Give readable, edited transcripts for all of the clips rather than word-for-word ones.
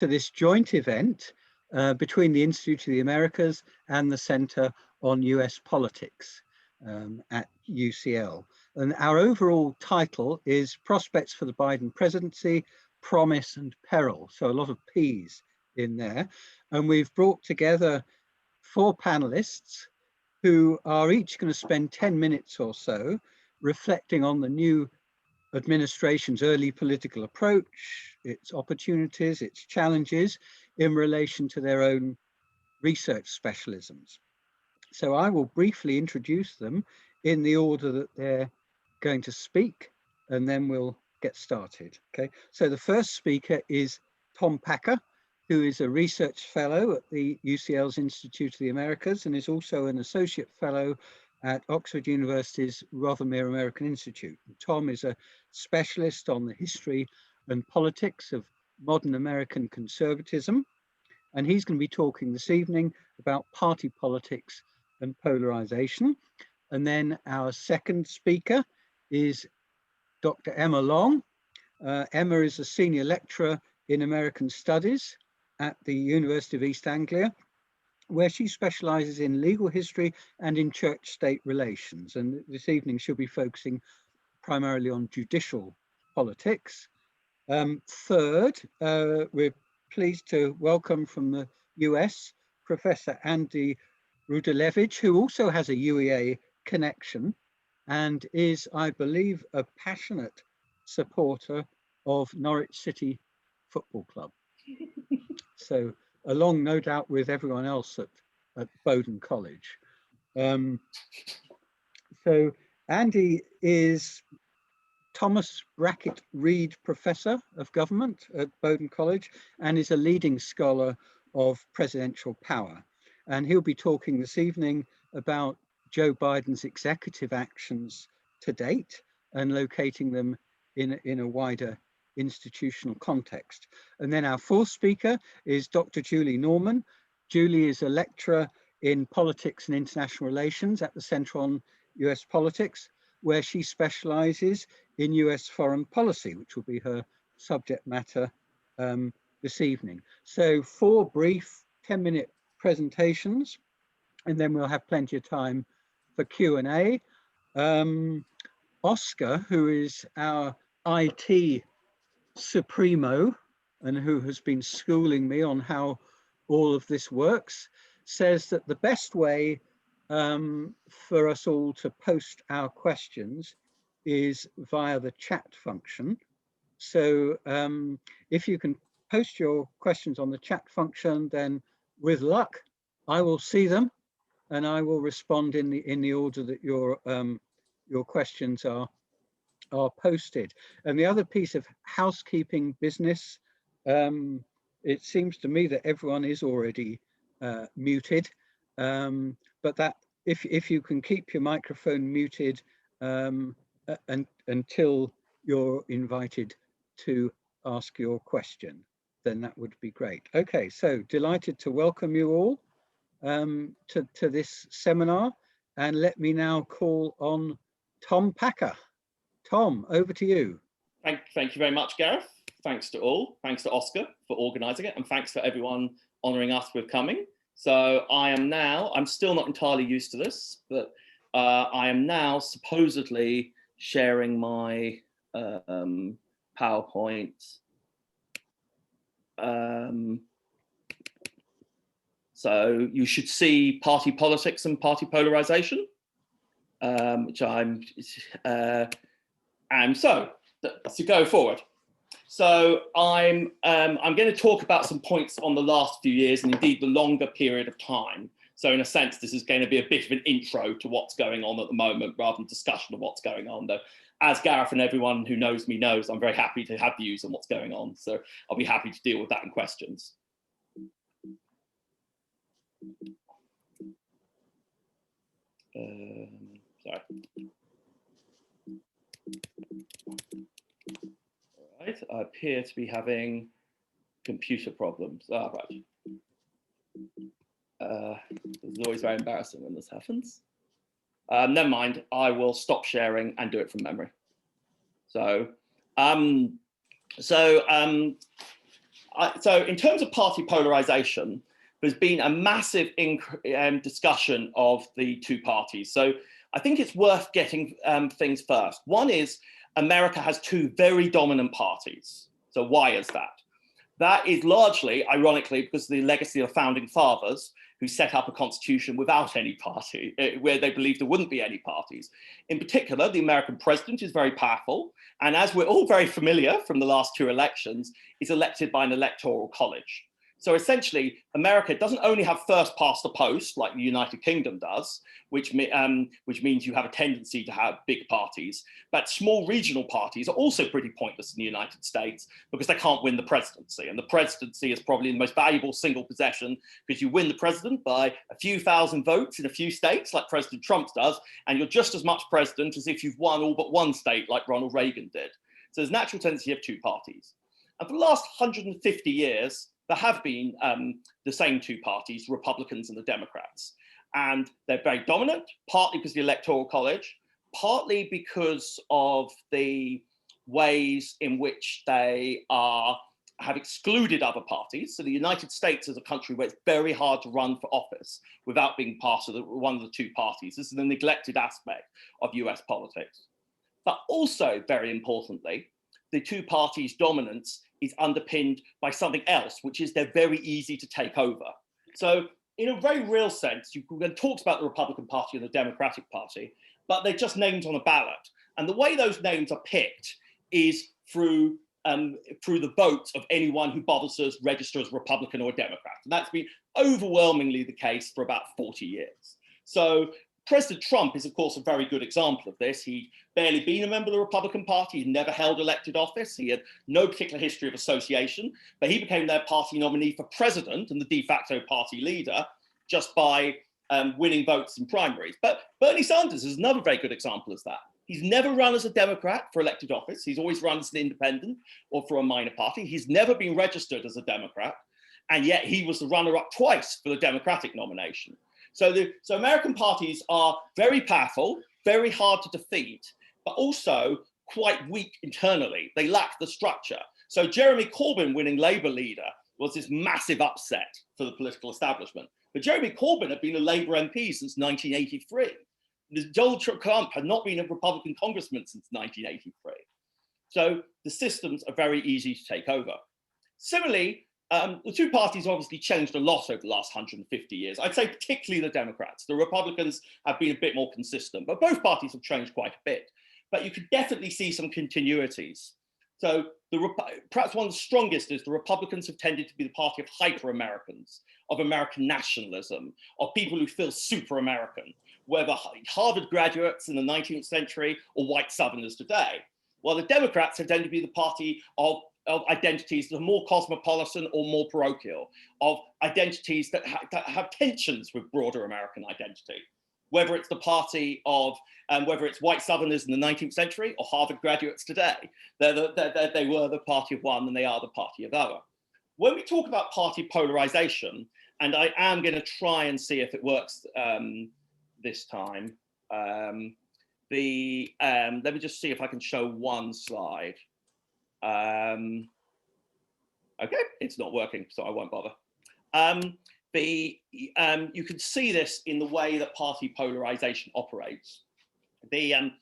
to this joint event between the Institute of the Americas and the Center on US Politics at UCL. And our overall title is Prospects for the Biden Presidency, Promise and Peril. So a lot of P's in there. And we've brought together 4 panelists who are each going to spend 10 minutes or so reflecting on the new administration's early political approach, its opportunities, its challenges in relation to their own research specialisms. So I will briefly introduce them in the order that they're going to speak, and then we'll get started. Okay, so the first speaker is Tom Packer, who is a research fellow at the UCL's Institute of the Americas and is also an associate fellow at Oxford University's Rothermere American Institute. Tom is a specialist on the history and politics of modern American conservatism, and he's going to be talking this evening about party politics and polarization. And then our second speaker is Dr. Emma Long. Emma is a senior lecturer in American Studies at the University of East Anglia, where she specializes in legal history and in church-state relations. And this evening she'll be focusing primarily on judicial politics. Third, we're pleased to welcome from the US, Professor Andy Rudalevich, who also has a UEA connection and is, I believe, a passionate supporter of Norwich City Football Club. So along, no doubt, with everyone else at Bowdoin College. So Andy is Thomas Brackett Reed Professor of Government at Bowdoin College and is a leading scholar of presidential power. And he'll be talking this evening about Joe Biden's executive actions to date and locating them in a wider institutional context. And then our fourth speaker is Dr. Julie Norman. Julie is a lecturer in politics and international relations at the Center on US Politics, where she specializes in US foreign policy, which will be her subject matter this evening. So 4 brief 10-minute presentations, and then we'll have plenty of time for Q&A. Oscar, who is our IT supremo and who has been schooling me on how all of this works, says that the best way for us all to post our questions is via the chat function. So if you can post your questions on the chat function, then with luck, I will see them and I will respond in the order that your questions are posted. And the other piece of housekeeping business, it seems to me that everyone is already muted, but that if you can keep your microphone muted until you're invited to ask your question, then that would be great. Okay, so delighted to welcome you all to this seminar, and let me now call on Tom Packer. Tom, over to you. Thank you very much, Gareth. Thanks to all. Thanks to Oscar for organising it, and thanks for everyone honouring us with coming. So I'm still not entirely used to this, but I am now supposedly sharing my PowerPoint. So you should see party politics and party polarisation, which and so to go forward. So I'm going to talk about some points on the last few years and indeed the longer period of time. So in a sense, this is going to be a bit of an intro to what's going on at the moment rather than discussion of what's going on. Though, as Gareth and everyone who knows me knows, I'm very happy to have views on what's going on. So I'll be happy to deal with that in questions. Sorry. All right, I appear to be having computer problems. Right. It's always very embarrassing when this happens. Never mind, I will stop sharing and do it from memory. So So in terms of party polarization, there's been a massive discussion of the two parties. So I think it's worth getting things first. One is America has two very dominant parties. So why is that? That is largely, ironically, because of the legacy of the founding fathers who set up a constitution without any party, where they believed there wouldn't be any parties. In particular, the American president is very powerful. And as we're all very familiar from the last two elections, is elected by an electoral college. So essentially, America doesn't only have first past the post like the United Kingdom does, which means you have a tendency to have big parties, but small regional parties are also pretty pointless in the United States because they can't win the presidency. And the presidency is probably the most valuable single possession because you win the president by a few thousand votes in a few states like President Trump does, and you're just as much president as if you've won all but one state like Ronald Reagan did. So there's a natural tendency of two parties. And for the last 150 years, there have been the same two parties, Republicans and the Democrats. And they're very dominant, partly because of the Electoral College, partly because of the ways in which they have excluded other parties. So the United States is a country where it's very hard to run for office without being part of one of the two parties. This is a neglected aspect of US politics. But also, very importantly, the two parties' dominance is underpinned by something else, which is they're very easy to take over. So in a very real sense, you can talk about the Republican Party and the Democratic Party, but they're just names on a ballot. And the way those names are picked is through the votes of anyone who bothers to register as Republican or Democrat. And that's been overwhelmingly the case for about 40 years. So President Trump is, of course, a very good example of this. He'd barely been a member of the Republican Party. He'd never held elected office. He had no particular history of association, but he became their party nominee for president and the de facto party leader just by winning votes in primaries. But Bernie Sanders is another very good example of that. He's never run as a Democrat for elected office. He's always run as an independent or for a minor party. He's never been registered as a Democrat, and yet he was the runner-up twice for the Democratic nomination. So American parties are very powerful, very hard to defeat, but also quite weak internally. They lack the structure. So Jeremy Corbyn winning Labour leader was this massive upset for the political establishment. But Jeremy Corbyn had been a Labour MP since 1983. Donald Trump had not been a Republican congressman since 1983. So the systems are very easy to take over. Similarly, the two parties obviously changed a lot over the last 150 years. I'd say particularly the Democrats. The Republicans have been a bit more consistent, but both parties have changed quite a bit. But you could definitely see some continuities. So perhaps one of the strongest is the Republicans have tended to be the party of hyper-Americans, of American nationalism, of people who feel super American, whether Harvard graduates in the 19th century or white Southerners today. While the Democrats have tended to be the party of identities that are more cosmopolitan or more parochial, of identities that have tensions with broader American identity. Whether it's the party of, whether it's white Southerners in the 19th century or Harvard graduates today, they were the party of one and they are the party of other. When we talk about party polarization, and I am going to try and see if it works this time, let me just see if I can show one slide. Okay, it's not working, so I won't bother. You can see this in the way that party polarization operates. The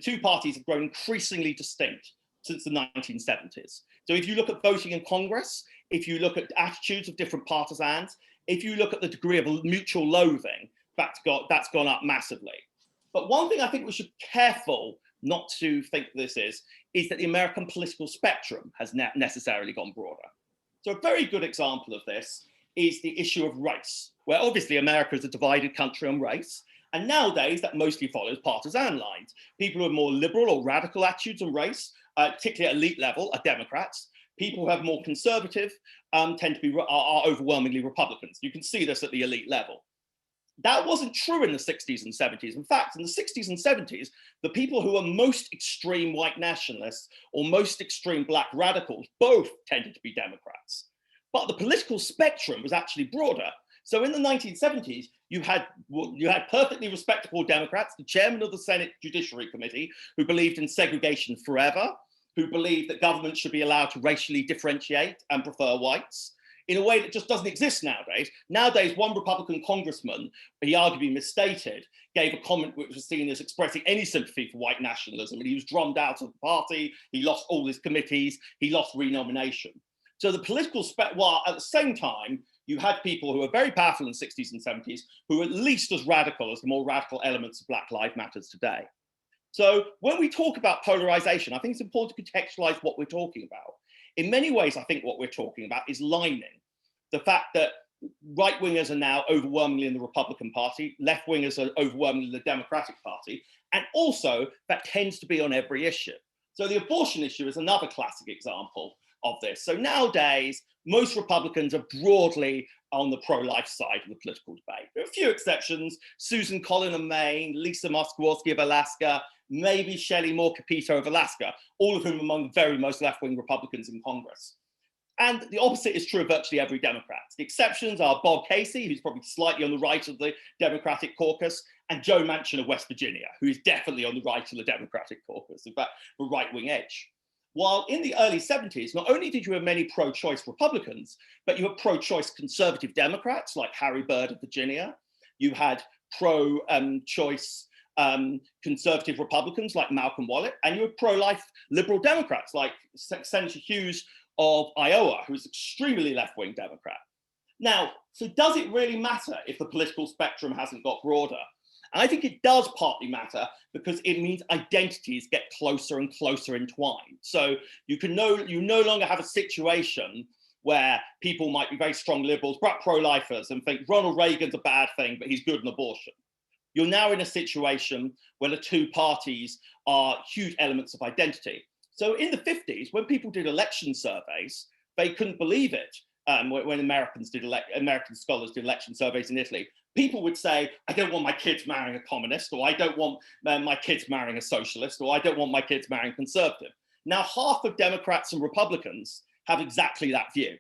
two parties have grown increasingly distinct since the 1970s. So if you look at voting in Congress, if you look at attitudes of different partisans, if you look at the degree of mutual loathing, that's gone up massively. But one thing I think we should be careful not to think this is that the American political spectrum has necessarily gone broader. So a very good example of this is the issue of race, where obviously America is a divided country on race. And nowadays that mostly follows partisan lines. People who have more liberal or radical attitudes on race, particularly at elite level, are Democrats. People who have more conservative tend to be are overwhelmingly Republicans. You can see this at the elite level. That wasn't true in the 60s and 70s. In fact, in the 60s and 70s, the people who were most extreme white nationalists or most extreme black radicals both tended to be Democrats. But the political spectrum was actually broader. So in the 1970s, you had perfectly respectable Democrats, the chairman of the Senate Judiciary Committee, who believed in segregation forever, who believe that government should be allowed to racially differentiate and prefer whites in a way that just doesn't exist nowadays. Nowadays, one Republican congressman, he arguably misstated, gave a comment which was seen as expressing any sympathy for white nationalism, and he was drummed out of the party, he lost all his committees, he lost renomination. So the political while at the same time, you had people who were very powerful in the 60s and 70s who were at least as radical as the more radical elements of Black Lives Matter today. So when we talk about polarization, I think it's important to contextualize what we're talking about. In many ways, I think what we're talking about is lining. The fact that right-wingers are now overwhelmingly in the Republican Party, left-wingers are overwhelmingly in the Democratic Party, and also that tends to be on every issue. So the abortion issue is another classic example of this. So nowadays, most Republicans are broadly on the pro-life side of the political debate. There are a few exceptions: Susan Collin of Maine, Lisa Moskowski of Alaska, maybe Shelley Moore Capito of Alaska, all of whom are among the very most left-wing Republicans in Congress. And the opposite is true of virtually every Democrat. The exceptions are Bob Casey, who's probably slightly on the right of the Democratic caucus, and Joe Manchin of West Virginia, who is definitely on the right of the Democratic caucus, in fact, the right-wing edge. While in the early 70s, not only did you have many pro-choice Republicans, but you had pro-choice conservative Democrats like Harry Byrd of Virginia. You had pro-choice conservative Republicans like Malcolm Wallet, and you had pro-life liberal Democrats like Senator Hughes of Iowa, who's extremely left-wing Democrat. Now, so does it really matter if the political spectrum hasn't got broader? I think it does partly matter because it means identities get closer and closer entwined. So you no longer have a situation where people might be very strong liberals, but pro-lifers, and think Ronald Reagan's a bad thing, but he's good on abortion. You're now in a situation where the two parties are huge elements of identity. So in the 50s, when people did election surveys, they couldn't believe it. When American scholars did election surveys in Italy, people would say, I don't want my kids marrying a communist, or I don't want my kids marrying a socialist, or I don't want my kids marrying a conservative. Now, half of Democrats and Republicans have exactly that view.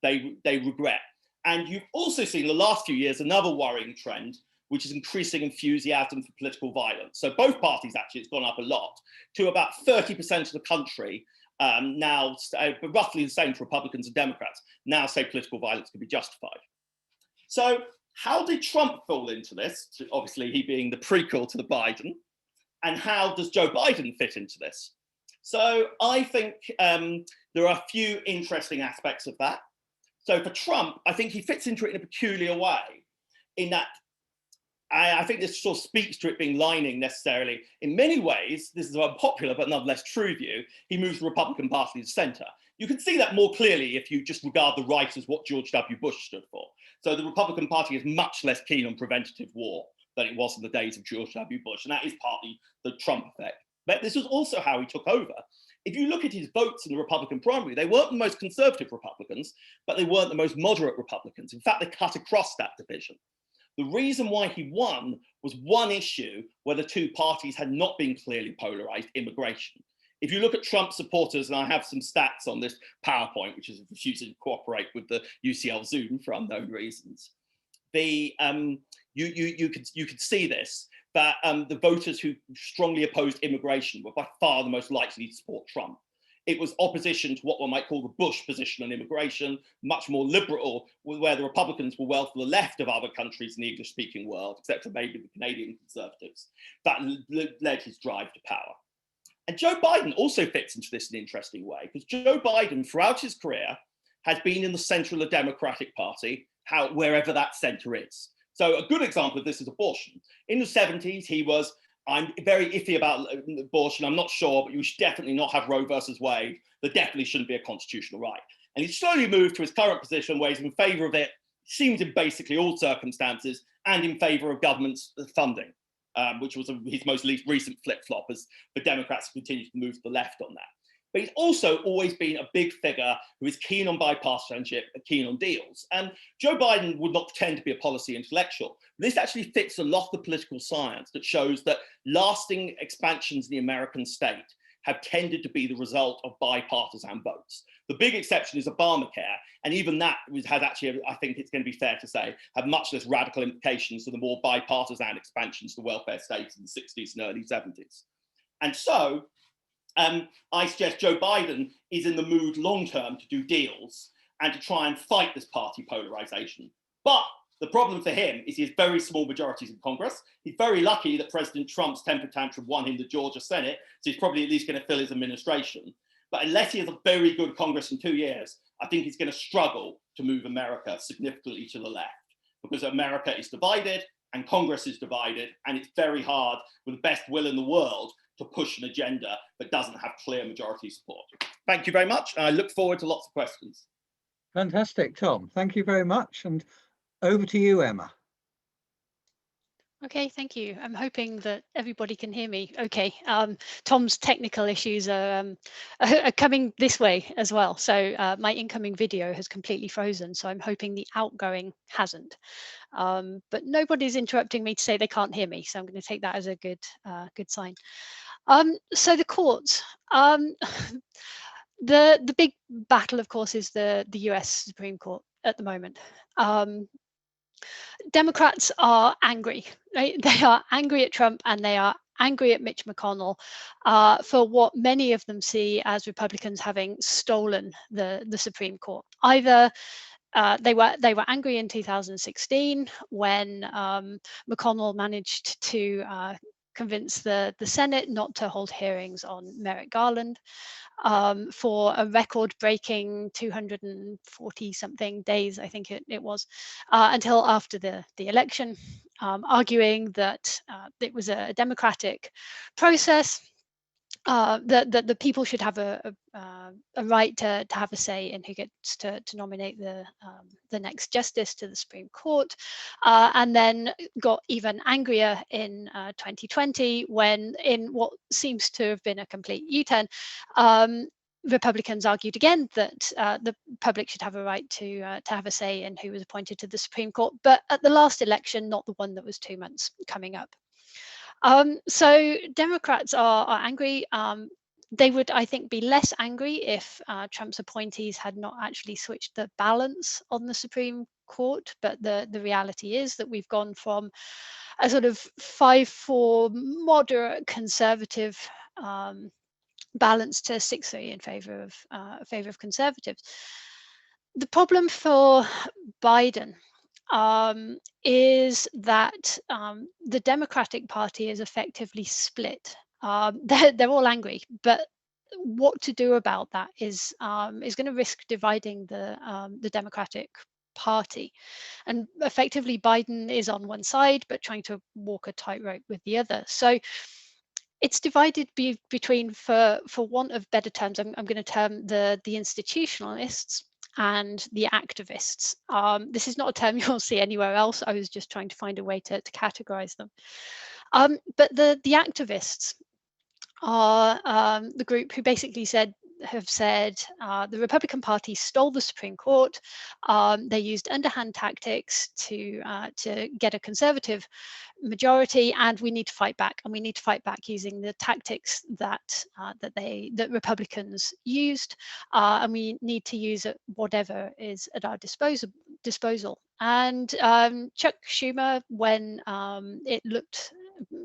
They regret. And you've also seen the last few years another worrying trend, which is increasing enthusiasm for political violence. So both parties, actually, it's gone up a lot to about 30% of the country now, roughly the same for Republicans and Democrats, now say political violence can be justified. So how did Trump fall into this? Obviously, he being the prequel to the Biden. And how does Joe Biden fit into this? So I think there are a few interesting aspects of that. So for Trump, I think he fits into it in a peculiar way, in that I think this sort of speaks to it being lining necessarily. In many ways, this is an unpopular but nonetheless true view, he moves the Republican Party to center. You can see that more clearly if you just regard the right as what George W. Bush stood for. So the Republican Party is much less keen on preventative war than it was in the days of George W. Bush, and that is partly the Trump effect. But this was also how he took over. If you look at his votes in the Republican primary, they weren't the most conservative Republicans, but they weren't the most moderate Republicans. In fact, they cut across that division. The reason why he won was one issue where the two parties had not been clearly polarized: immigration. If you look at Trump supporters, and I have some stats on this PowerPoint, which is refusing to cooperate with the UCL Zoom for unknown reasons, you could see this, that the voters who strongly opposed immigration were by far the most likely to support Trump. It was opposition to what one might call the Bush position on immigration, much more liberal, where the Republicans were well to the left of other countries in the English-speaking world, except for maybe the Canadian Conservatives. That led his drive to power. And Joe Biden also fits into this in an interesting way, because Joe Biden, throughout his career, has been in the center of the Democratic Party, wherever that center is. So a good example of this is abortion. In the 70s, he was, I'm very iffy about abortion, I'm not sure, but you should definitely not have Roe versus Wade. There definitely shouldn't be a constitutional right. And he's slowly moved to his current position where he's in favor of it, seems in basically all circumstances, and in favor of government funding, which was his most recent flip-flop as the Democrats continue to move to the left on that. But he's also always been a big figure who is keen on bipartisanship and keen on deals. And Joe Biden would not pretend to be a policy intellectual. This actually fits a lot of the political science that shows that lasting expansions in the American state have tended to be the result of bipartisan votes. The big exception is Obamacare, and even that has actually, I think it's going to be fair to say, had much less radical implications to the more bipartisan expansions to welfare states in the 60s and early 70s. And so I suggest Joe Biden is in the mood long term to do deals and to try and fight this party polarization. But the problem for him is he has very small majorities in Congress. He's very lucky that President Trump's temper tantrum won him the Georgia Senate, so he's probably at least going to fill his administration. But unless he has a very good Congress in 2 years, I think he's going to struggle to move America significantly to the left, because America is divided and Congress is divided, and it's very hard with the best will in the world to push an agenda that doesn't have clear majority support. Thank you very much. I look forward to lots of questions. Fantastic, Tom. Thank you very much. And over to you, Emma. Okay, thank you. I'm hoping that everybody can hear me. Okay, Tom's technical issues are coming this way as well. So my incoming video has completely frozen. So I'm hoping the outgoing hasn't. But nobody's interrupting me to say they can't hear me. So I'm going to take that as a good sign. So the courts. The big battle, of course, is the US Supreme Court at the moment. Democrats are angry, right? They are angry at Trump and they are angry at Mitch McConnell for what many of them see as Republicans having stolen the Supreme Court. Either they were angry in 2016 when McConnell managed to convince the Senate not to hold hearings on Merrick Garland for a record-breaking 240-something days, I think it was, until after the election, arguing that it was a democratic process, that the people should have a right to have a say in who gets to nominate the next justice to the Supreme Court, and then got even angrier in 2020 when, in what seems to have been a complete U-turn, Republicans argued again that the public should have a right to have a say in who was appointed to the Supreme Court, but at the last election, not the one that was 2 months coming up. So Democrats are angry. They would, I think, be less angry if Trump's appointees had not actually switched the balance on the Supreme Court. But the reality is that we've gone from a sort of 5-4 moderate conservative balance to 6-3 in favor of conservatives. The problem for Biden is that the Democratic Party is effectively split. They're all angry, but what to do about that is going to risk dividing the Democratic Party. And effectively, Biden is on one side, but trying to walk a tightrope with the other. So it's divided between, for want of better terms, I'm going to term the institutionalists and the activists. This is not a term you'll see anywhere else. I was just trying to find a way to categorize them. But the activists are the group who basically have said the Republican Party stole the Supreme Court. They used underhand tactics to get a conservative majority, and we need to fight back. And we need to fight back using the tactics that Republicans used, and we need to use it whatever is at our disposal. And Chuck Schumer, when it looked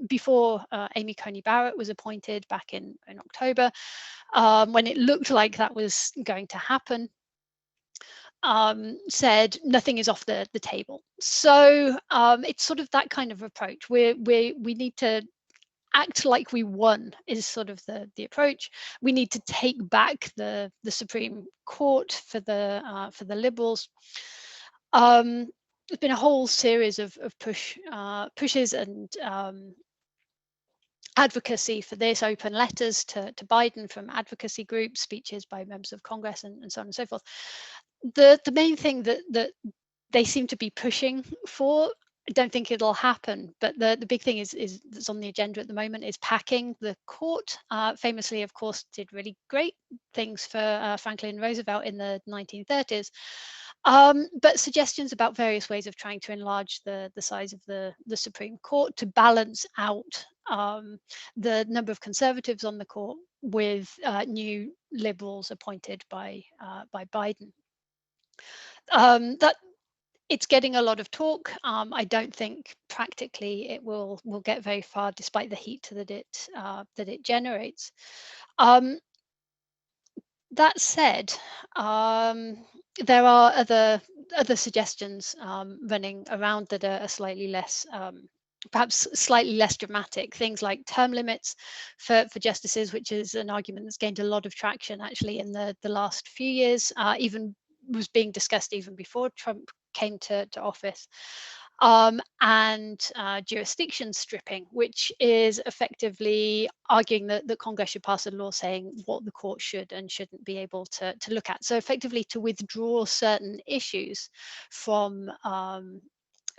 before Amy Coney Barrett was appointed back in October, when it looked like that was going to happen, said nothing is off the table. So it's sort of that kind of approach. We need to act like we won is sort of the approach. We need to take back the Supreme Court for the Liberals. There's been a whole series of pushes and advocacy for this, open letters to Biden from advocacy groups, speeches by members of Congress, and so on and so forth. The main thing that they seem to be pushing for, I don't think it'll happen, but the big thing is that's on the agenda at the moment is packing the court. Famously, of course, did really great things for Franklin Roosevelt in the 1930s. But suggestions about various ways of trying to enlarge the size of the Supreme Court to balance out the number of conservatives on the court with new liberals appointed by Biden. That It's getting a lot of talk. I don't think practically it will get very far, despite the heat that it generates. That said, there are other suggestions running around that are slightly less, perhaps slightly less dramatic. Things like term limits for justices, which is an argument that's gained a lot of traction actually in the last few years, even was being discussed even before Trump came to office. And jurisdiction stripping, which is effectively arguing that Congress should pass a law saying what the court should and shouldn't be able to look at. So effectively to withdraw certain issues from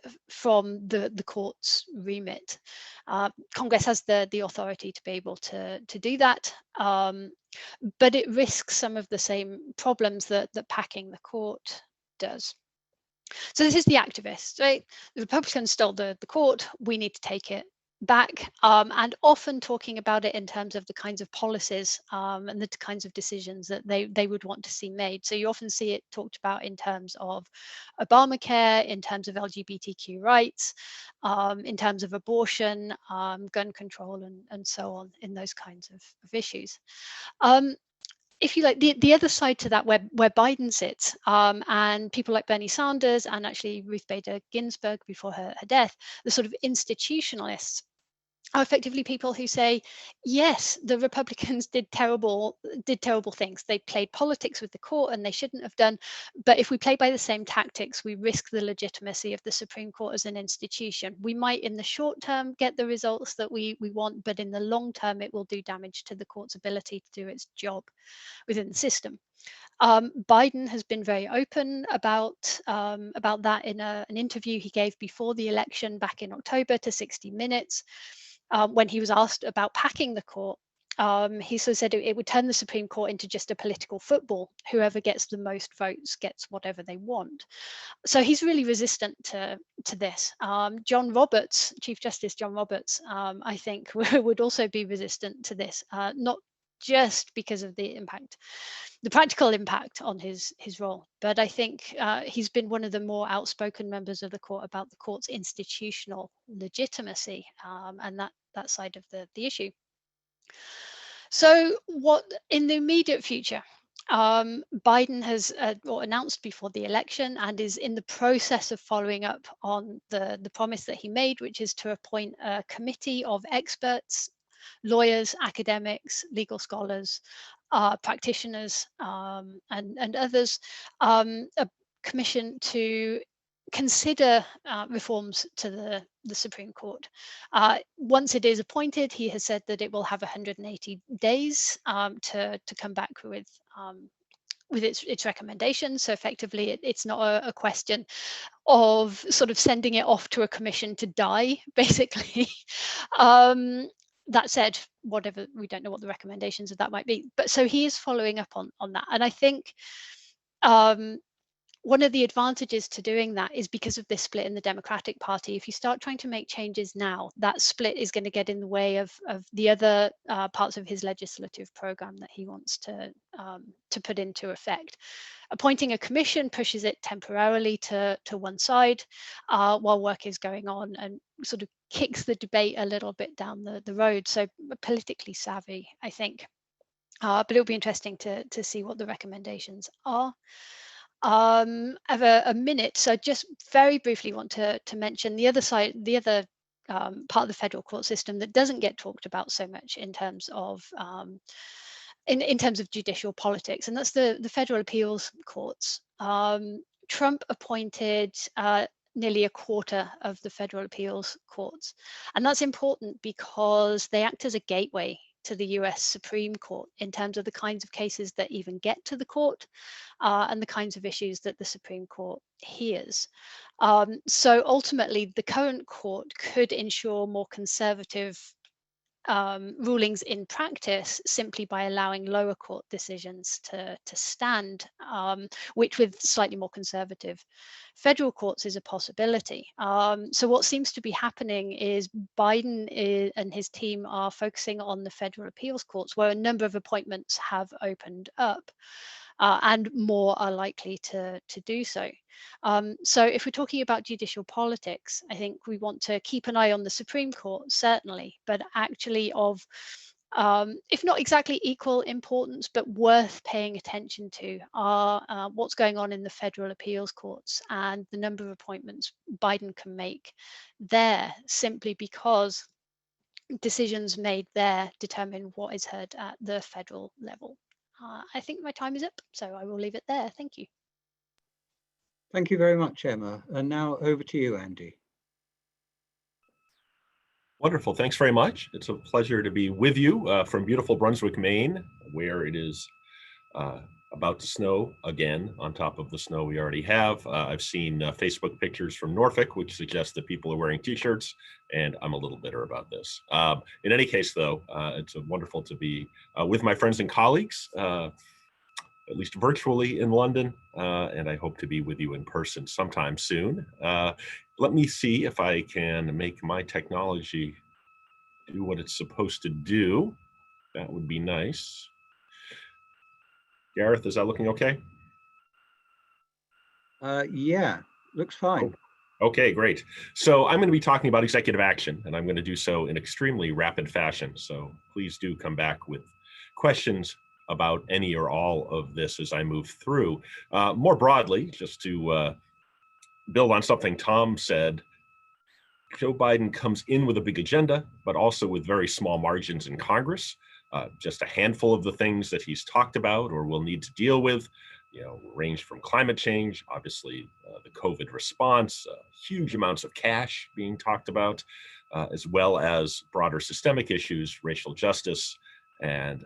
the court's remit. Congress has the authority to be able to do that, but it risks some of the same problems that packing the court does. So this is the activists, right? The Republicans stole the court. We need to take it back, and often talking about it in terms of the kinds of policies and the kinds of decisions that they would want to see made. So you often see it talked about in terms of Obamacare, in terms of LGBTQ rights, in terms of abortion, gun control, and so on, in those kinds of issues. If you like, the other side to that, where Biden sits, and people like Bernie Sanders and actually Ruth Bader Ginsburg before her death, the sort of institutionalists, are effectively people who say, yes, the Republicans did terrible things. They played politics with the court and they shouldn't have done. But if we play by the same tactics, we risk the legitimacy of the Supreme Court as an institution. We might in the short term get the results that we want, but in the long term, it will do damage to the court's ability to do its job within the system. Biden has been very open about that in an interview he gave before the election back in October to 60 Minutes. When he was asked about packing the court, he sort of said it would turn the Supreme Court into just a political football. Whoever gets the most votes gets whatever they want. So he's really resistant to this. John Roberts, Chief Justice John Roberts, I think would also be resistant to this, not just because of the practical impact on his role, but I think he's been one of the more outspoken members of the court about the court's institutional legitimacy, and that side of the issue. So what in the immediate future, Biden has announced before the election and is in the process of following up on the promise that he made, which is to appoint a committee of experts, lawyers, academics, legal scholars, practitioners, and others, a commission to consider reforms to the Supreme Court. Once it is appointed, he has said that it will have 180 days to come back with its recommendations. So effectively, it's not a question of sort of sending it off to a commission to die, basically. That said, whatever, we don't know what the recommendations of that might be. But so he is following up on that. And I think one of the advantages to doing that is because of this split in the Democratic Party. If you start trying to make changes now, that split is going to get in the way of the other parts of his legislative program that he wants to put into effect. Appointing a commission pushes it temporarily to one side while work is going on, and sort of kicks the debate a little bit down the road. So politically savvy, I think. But it'll be interesting to see what the recommendations are. I have a minute, so I just very briefly want to mention the other side, the other part of the federal court system that doesn't get talked about so much in terms of in terms of judicial politics, and that's the federal appeals courts. Trump appointed nearly a quarter of the federal appeals courts, and that's important because they act as a gateway to the US Supreme Court in terms of the kinds of cases that even get to the court and the kinds of issues that the Supreme Court hears. So ultimately, the current court could ensure more conservative rulings in practice simply by allowing lower court decisions to stand, which with slightly more conservative federal courts is a possibility. So what seems to be happening is Biden and his team are focusing on the federal appeals courts, where a number of appointments have opened up. and more are likely to do so. So if we're talking about judicial politics, I think we want to keep an eye on the Supreme Court, certainly, but actually of, if not exactly equal importance, but worth paying attention to are what's going on in the federal appeals courts and the number of appointments Biden can make there, simply because decisions made there determine what is heard at the federal level. I think my time is up, so I will leave it there. Thank you. Thank you very much, Emma. And now over to you, Andy. Wonderful. Thanks very much. It's a pleasure to be with you from beautiful Brunswick, Maine, where it is about to snow again on top of the snow we already have. I've seen Facebook pictures from Norfolk, which suggests that people are wearing t-shirts, and I'm a little bitter about this. In any case, though, it's wonderful to be with my friends and colleagues, at least virtually in London, and I hope to be with you in person sometime soon. Let me see if I can make my technology do what it's supposed to do. That would be nice. Gareth, is that looking okay? Yeah, looks fine. Okay, great. So I'm going to be talking about executive action, and I'm going to do so in extremely rapid fashion. So please do come back with questions about any or all of this as I move through. More broadly, just to build on something Tom said, Joe Biden comes in with a big agenda, but also with very small margins in Congress. Just a handful of the things that he's talked about or will need to deal with, range from climate change, obviously the COVID response, huge amounts of cash being talked about, as well as broader systemic issues, racial justice, and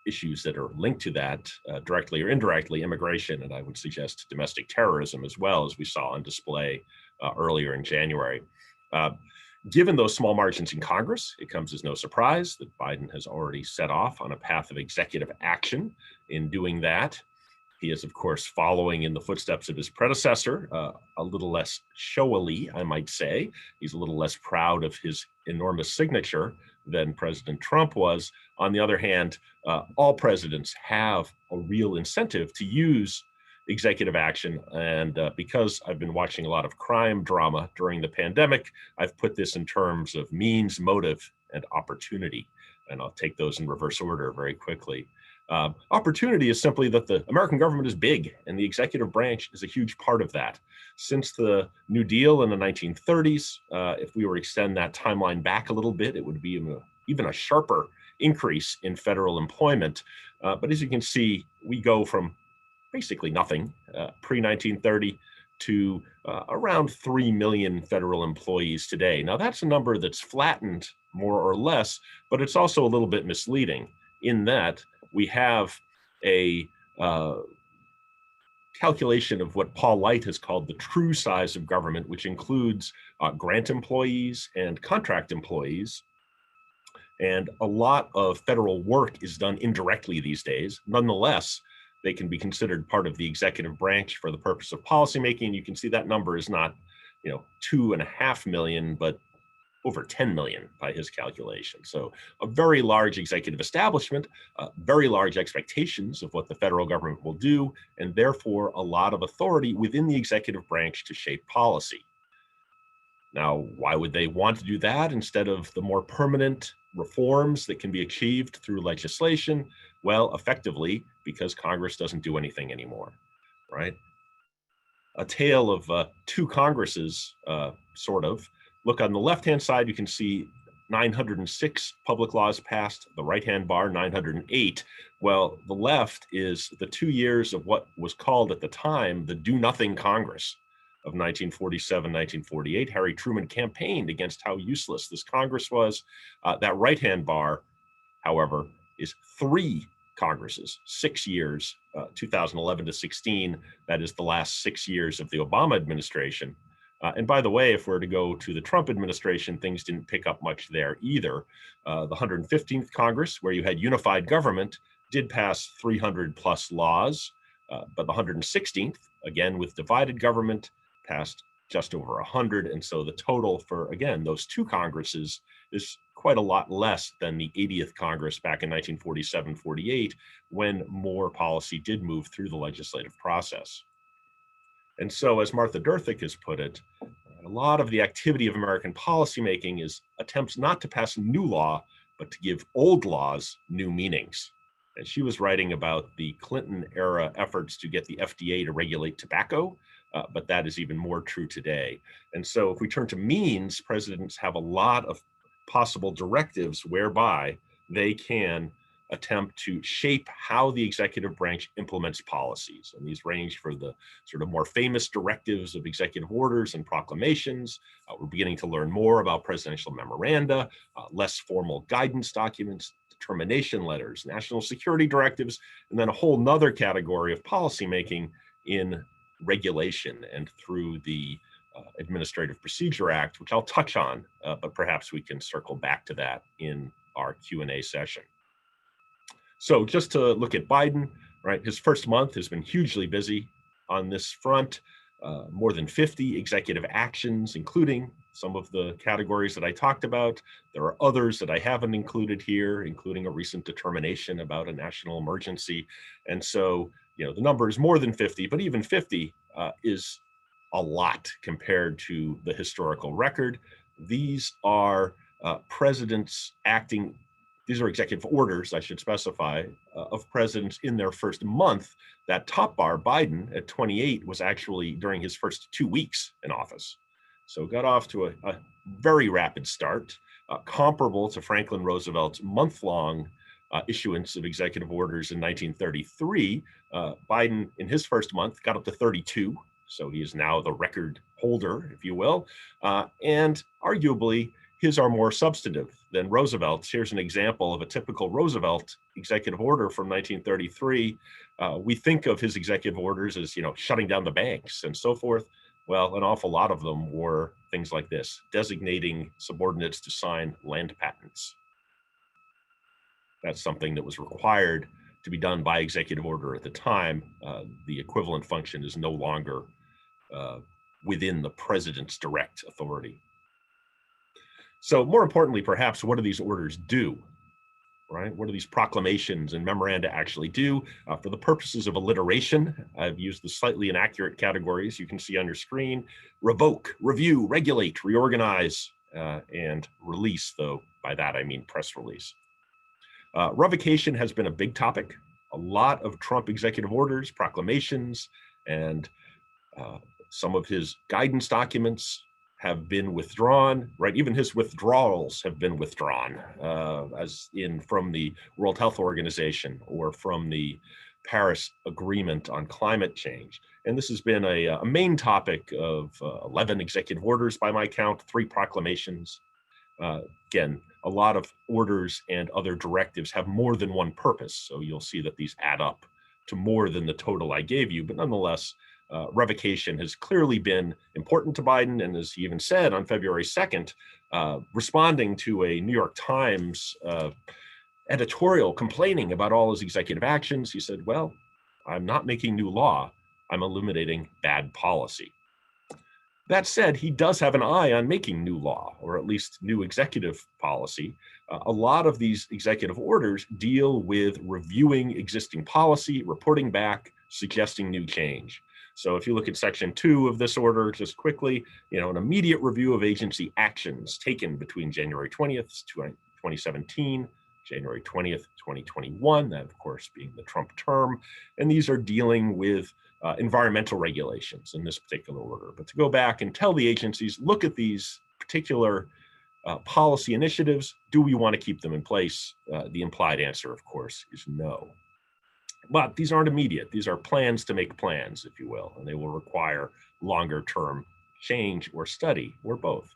issues that are linked to that directly or indirectly, immigration, and I would suggest domestic terrorism as well, as we saw on display earlier in January. Given those small margins in Congress, it comes as no surprise that Biden has already set off on a path of executive action. In doing that, he is, of course, following in the footsteps of his predecessor, a little less showily, I might say. He's a little less proud of his enormous signature than President Trump was. On the other hand, all presidents have a real incentive to use executive action. And because I've been watching a lot of crime drama during the pandemic, I've put this in terms of means, motive, and opportunity. And I'll take those in reverse order very quickly. Opportunity is simply that the American government is big, and the executive branch is a huge part of that. Since the New Deal in the 1930s, if we were to extend that timeline back a little bit, it would be even a sharper increase in federal employment. But as you can see, we go from basically nothing pre-1930 to around 3 million federal employees today. Now that's a number that's flattened more or less, but it's also a little bit misleading in that we have a calculation of what Paul Light has called the true size of government, which includes grant employees and contract employees. And a lot of federal work is done indirectly these days. Nonetheless, they can be considered part of the executive branch for the purpose of policymaking. You can see that number is not, 2.5 million, but over 10 million by his calculation. So a very large executive establishment, very large expectations of what the federal government will do, and therefore a lot of authority within the executive branch to shape policy. Now, why would they want to do that instead of the more permanent reforms that can be achieved through legislation? Well, effectively, because Congress doesn't do anything anymore, right? A tale of two Congresses, sort of. Look, on the left-hand side, you can see 906 public laws passed, the right-hand bar, 908. Well, the left is the 2 years of what was called at the time the Do-Nothing Congress of 1947, 1948. Harry Truman campaigned against how useless this Congress was. That right-hand bar, however, is 3 Congresses, 6 years, 2011 to 16. That is the last 6 years of the Obama administration. And by the way, if we're to go to the Trump administration, things didn't pick up much there either. The 115th Congress, where you had unified government, did pass 300 plus laws, but the 116th, again with divided government, passed just over 100. And so the total for, again, those 2 Congresses is quite a lot less than the 80th Congress back in 1947-48, when more policy did move through the legislative process. And so, as Martha Durthick has put it, a lot of the activity of American policymaking is attempts not to pass new law, but to give old laws new meanings. And she was writing about the Clinton era efforts to get the FDA to regulate tobacco, but that is even more true today. And so if we turn to means, presidents have a lot of possible directives whereby they can attempt to shape how the executive branch implements policies. And these range for the sort of more famous directives of executive orders and proclamations. We're beginning to learn more about presidential memoranda, less formal guidance documents, determination letters, national security directives, and then a whole nother category of policymaking in regulation and through the Administrative Procedure Act, which I'll touch on, but perhaps we can circle back to that in our Q&A session. So just to look at Biden, right, his first month has been hugely busy on this front, more than 50 executive actions, including some of the categories that I talked about. There are others that I haven't included here, including a recent determination about a national emergency. And so, you know, the number is more than 50, but even 50 is a lot compared to the historical record. These are presidents acting. These are executive orders, I should specify, of presidents in their first month. That top bar, Biden, at 28, was actually during his first 2 weeks in office. So got off to a very rapid start, comparable to Franklin Roosevelt's month-long issuance of executive orders in 1933. Biden, in his first month, got up to 32. So he is now the record holder, if you will. And arguably, his are more substantive than Roosevelt's. Here's an example of a typical Roosevelt executive order from 1933. We think of his executive orders as, you know, shutting down the banks and so forth. Well, an awful lot of them were things like this: designating subordinates to sign land patents. That's something that was required to be done by executive order at the time. The equivalent function is no longer within the president's direct authority. So more importantly, perhaps, what do these orders do, right? What do these proclamations and memoranda actually do? For the purposes of alliteration, I've used the slightly inaccurate categories you can see on your screen: revoke, review, regulate, reorganize, and release, though by that I mean press release. Revocation has been a big topic. A lot of Trump executive orders, proclamations, and some of his guidance documents have been withdrawn, right? Even his withdrawals have been withdrawn, as in from the World Health Organization or from the Paris Agreement on climate change. And this has been a main topic of 11 executive orders by my count, 3 proclamations. Again, a lot of orders and other directives have more than one purpose. So you'll see that these add up to more than the total I gave you, but nonetheless, revocation has clearly been important to Biden. And as he even said on February 2nd, responding to a New York Times editorial complaining about all his executive actions, he said, well, I'm not making new law, I'm eliminating bad policy. That said, he does have an eye on making new law, or at least new executive policy. A lot of these executive orders deal with reviewing existing policy, reporting back, suggesting new change. So if you look at section 2 of this order, just quickly, you know, an immediate review of agency actions taken between January 20th, 2017, January 20th, 2021, that of course being the Trump term. And these are dealing with environmental regulations in this particular order. But to go back and tell the agencies, look at these particular policy initiatives, do we want to keep them in place? The implied answer, of course, is no. But these aren't immediate. These are plans to make plans, if you will, and they will require longer term change or study, or both.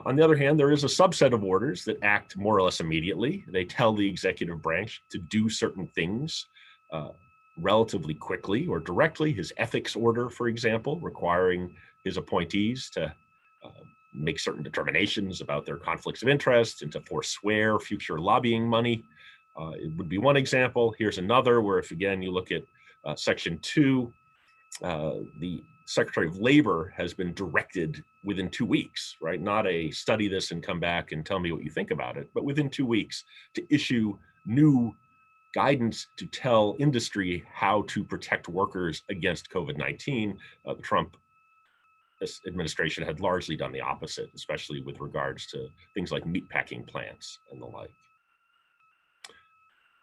On the other hand, there is a subset of orders that act more or less immediately. They tell the executive branch to do certain things relatively quickly or directly. His ethics order, for example, requiring his appointees to make certain determinations about their conflicts of interest and to forswear future lobbying money. It would be one example. Here's another where, if again you look at section 2, the Secretary of Labor has been directed within 2 weeks, right? Not a study this and come back and tell me what you think about it, but within 2 weeks to issue new guidance to tell industry how to protect workers against COVID-19. The Trump administration had largely done the opposite, especially with regards to things like meatpacking plants and the like.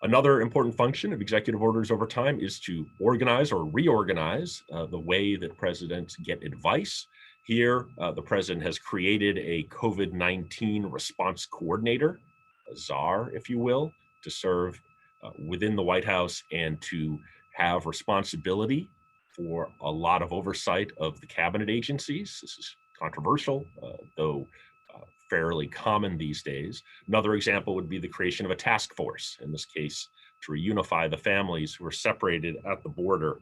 Another important function of executive orders over time is to organize or reorganize the way that presidents get advice. Here, the president has created a COVID-19 response coordinator, a czar, if you will, to serve within the White House and to have responsibility for a lot of oversight of the cabinet agencies. This is controversial, though fairly common these days. Another example would be the creation of a task force, in this case, to reunify the families who were separated at the border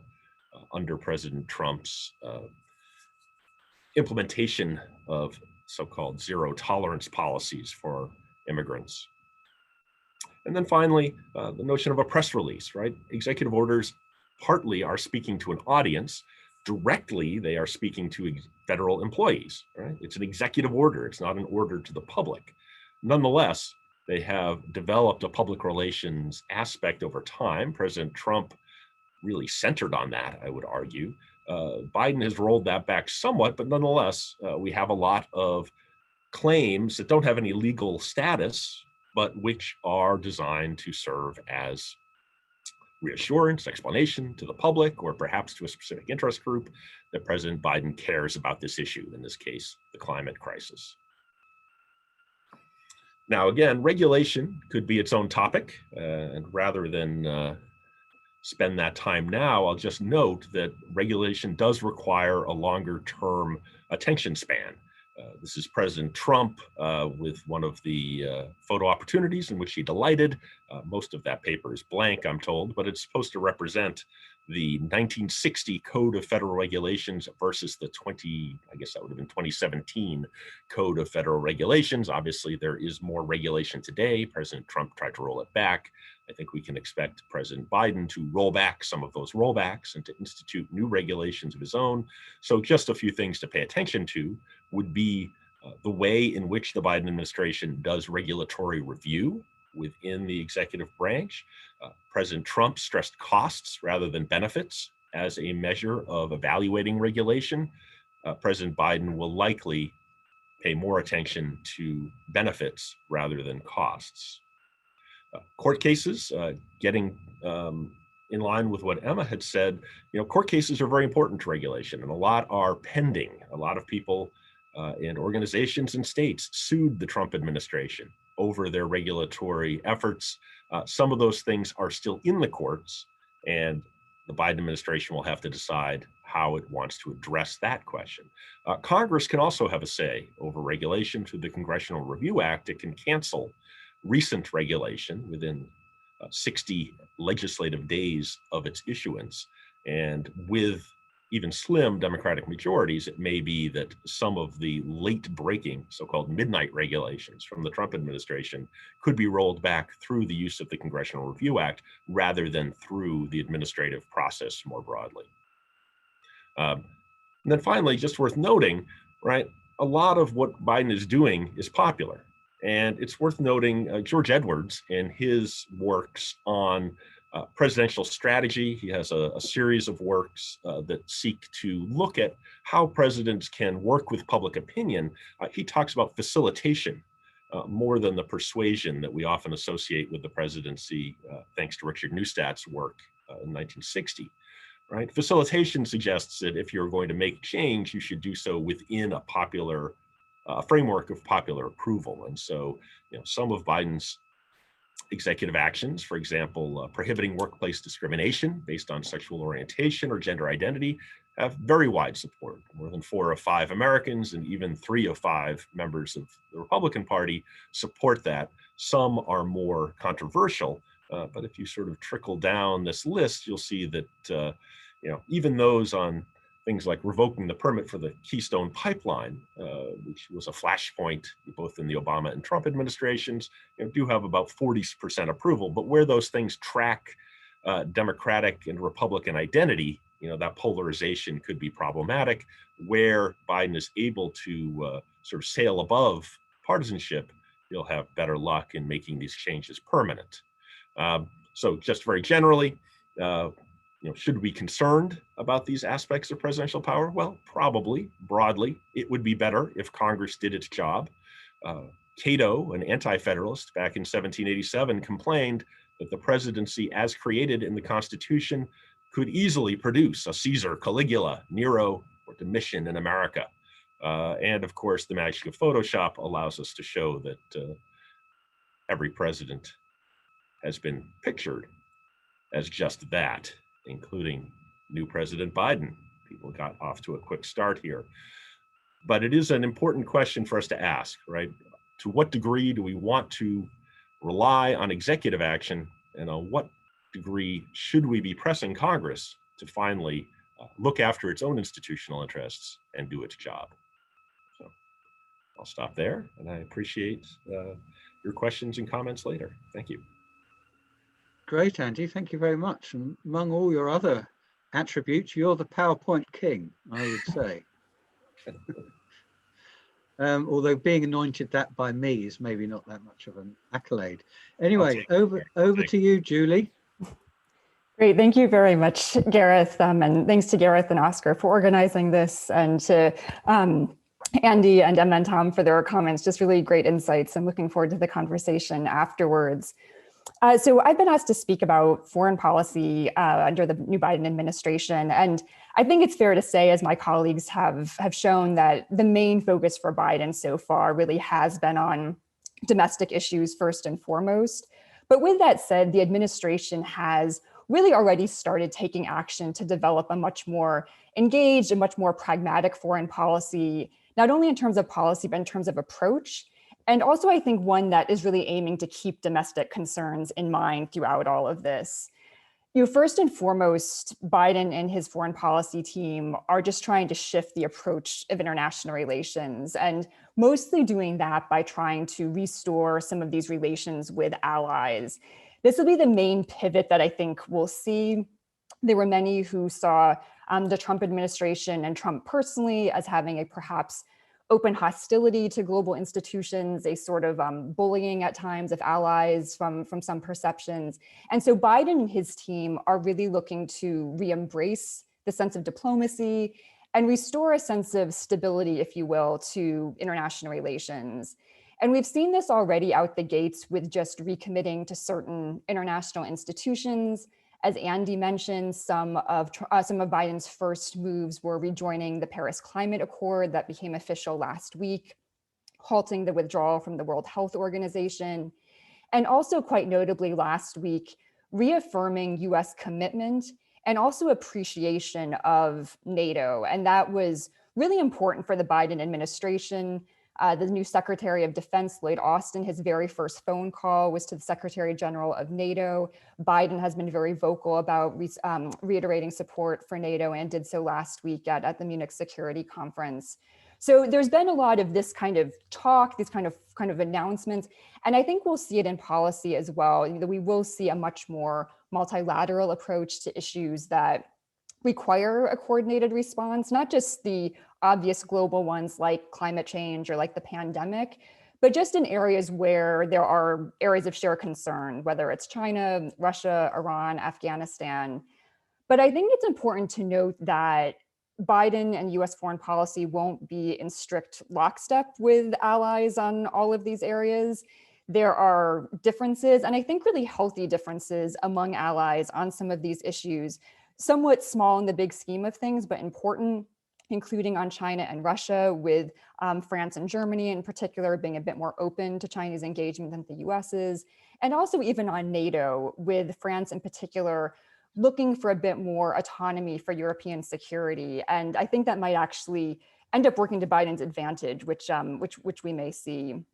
under President Trump's implementation of so-called zero tolerance policies for immigrants. And then finally, the notion of a press release, right? Executive orders partly are speaking to an audience. Directly, they are speaking to federal employees, right? It's an executive order. It's not an order to the public. Nonetheless, they have developed a public relations aspect over time. President Trump really centered on that, I would argue. Biden has rolled that back somewhat, but nonetheless, we have a lot of claims that don't have any legal status, but which are designed to serve as reassurance, explanation to the public, or perhaps to a specific interest group that President Biden cares about this issue, in this case, the climate crisis. Now, again, regulation could be its own topic, and rather than spend that time now, I'll just note that regulation does require a longer term attention span. This is President Trump with one of the photo opportunities in which he delighted. Most of that paper is blank, I'm told, but it's supposed to represent the 1960 Code of Federal Regulations versus the 2017 Code of Federal Regulations. Obviously, there is more regulation today. President Trump tried to roll it back. I think we can expect President Biden to roll back some of those rollbacks and to institute new regulations of his own. So just a few things to pay attention to would be the way in which the Biden administration does regulatory review within the executive branch. President Trump stressed costs rather than benefits as a measure of evaluating regulation. President Biden will likely pay more attention to benefits rather than costs. Court cases, getting in line with what Emma had said, court cases are very important to regulation, and a lot are pending. A lot of people and organizations and states sued the Trump administration over their regulatory efforts. Some of those things are still in the courts, and the Biden administration will have to decide how it wants to address that question. Congress can also have a say over regulation through the Congressional Review Act. It can cancel recent regulation within 60 legislative days of its issuance. And with even slim Democratic majorities, it may be that some of the late breaking so-called midnight regulations from the Trump administration could be rolled back through the use of the Congressional Review Act rather than through the administrative process more broadly. And then finally, just worth noting, right, a lot of what Biden is doing is popular. And it's worth noting George Edwards and his works on presidential strategy. He has a series of works that seek to look at how presidents can work with public opinion. He talks about facilitation more than the persuasion that we often associate with the presidency, thanks to Richard Neustadt's work in 1960. Right? Facilitation suggests that if you're going to make change, you should do so within a popular framework of popular approval. And so, some of Biden's executive actions, for example, prohibiting workplace discrimination based on sexual orientation or gender identity, have very wide support. More than 4 of 5 Americans and even 3 of 5 members of the Republican Party support that. Some are more controversial, but if you sort of trickle down this list, you'll see that even those on things like revoking the permit for the Keystone Pipeline, which was a flashpoint both in the Obama and Trump administrations, do have about 40% approval. But where those things track Democratic and Republican identity, that polarization could be problematic. Where Biden is able to sort of sail above partisanship, he'll have better luck in making these changes permanent. So just very generally, should we be concerned about these aspects of presidential power? Well, probably, broadly, it would be better if Congress did its job. Cato, an anti-federalist back in 1787, complained that the presidency as created in the Constitution could easily produce a Caesar, Caligula, Nero, or Domitian in America. And of course, the magic of Photoshop allows us to show that every president has been pictured as just that, including new President Biden. People got off to a quick start here. But it is an important question for us to ask, right? To what degree do we want to rely on executive action, and on what degree should we be pressing Congress to finally look after its own institutional interests and do its job? So I'll stop there, and I appreciate your questions and comments later. Thank you. Great, Andy. Thank you very much. And among all your other attributes, you're the PowerPoint king, I would say. Although being anointed that by me is maybe not that much of an accolade. Anyway, over to you, Julie. Great, thank you very much, Gareth, and thanks to Gareth and Oscar for organizing this, and to Andy and Emma and Tom for their comments. Just really great insights. I'm looking forward to the conversation afterwards. So I've been asked to speak about foreign policy under the new Biden administration. And I think it's fair to say, as my colleagues have shown, that the main focus for Biden so far really has been on domestic issues first and foremost. But with that said, the administration has really already started taking action to develop a much more engaged and much more pragmatic foreign policy, not only in terms of policy, but in terms of approach. And also, I think one that is really aiming to keep domestic concerns in mind throughout all of this. First and foremost, Biden and his foreign policy team are just trying to shift the approach of international relations, and mostly doing that by trying to restore some of these relations with allies. This will be the main pivot that I think we'll see. There were many who saw the Trump administration and Trump personally as having a perhaps open hostility to global institutions, a sort of bullying at times of allies from some perceptions. And so Biden and his team are really looking to re-embrace the sense of diplomacy and restore a sense of stability, if you will, to international relations. And we've seen this already out the gates with just recommitting to certain international institutions. As Andy mentioned, some of Biden's first moves were rejoining the Paris Climate Accord that became official last week, halting the withdrawal from the World Health Organization, and also quite notably last week, reaffirming US commitment and also appreciation of NATO. And that was really important for the Biden administration. The new Secretary of Defense, Lloyd Austin, his very first phone call was to the Secretary General of NATO. Biden has been very vocal about reiterating support for NATO, and did so last week at the Munich Security Conference. So there's been a lot of this kind of talk, these kind of announcements, and I think we'll see it in policy as well. We will see a much more multilateral approach to issues that require a coordinated response, not just the obvious global ones like climate change or like the pandemic, but just in areas where there are areas of shared concern, whether it's China, Russia, Iran, Afghanistan. But I think it's important to note that Biden and US foreign policy won't be in strict lockstep with allies on all of these areas. There are differences, and I think really healthy differences among allies on some of these issues, somewhat small in the big scheme of things, but important, including on China and Russia, with France and Germany in particular being a bit more open to Chinese engagement than the US is, and also even on NATO, with France in particular looking for a bit more autonomy for European security. And I think that might actually end up working to Biden's advantage, which we may see.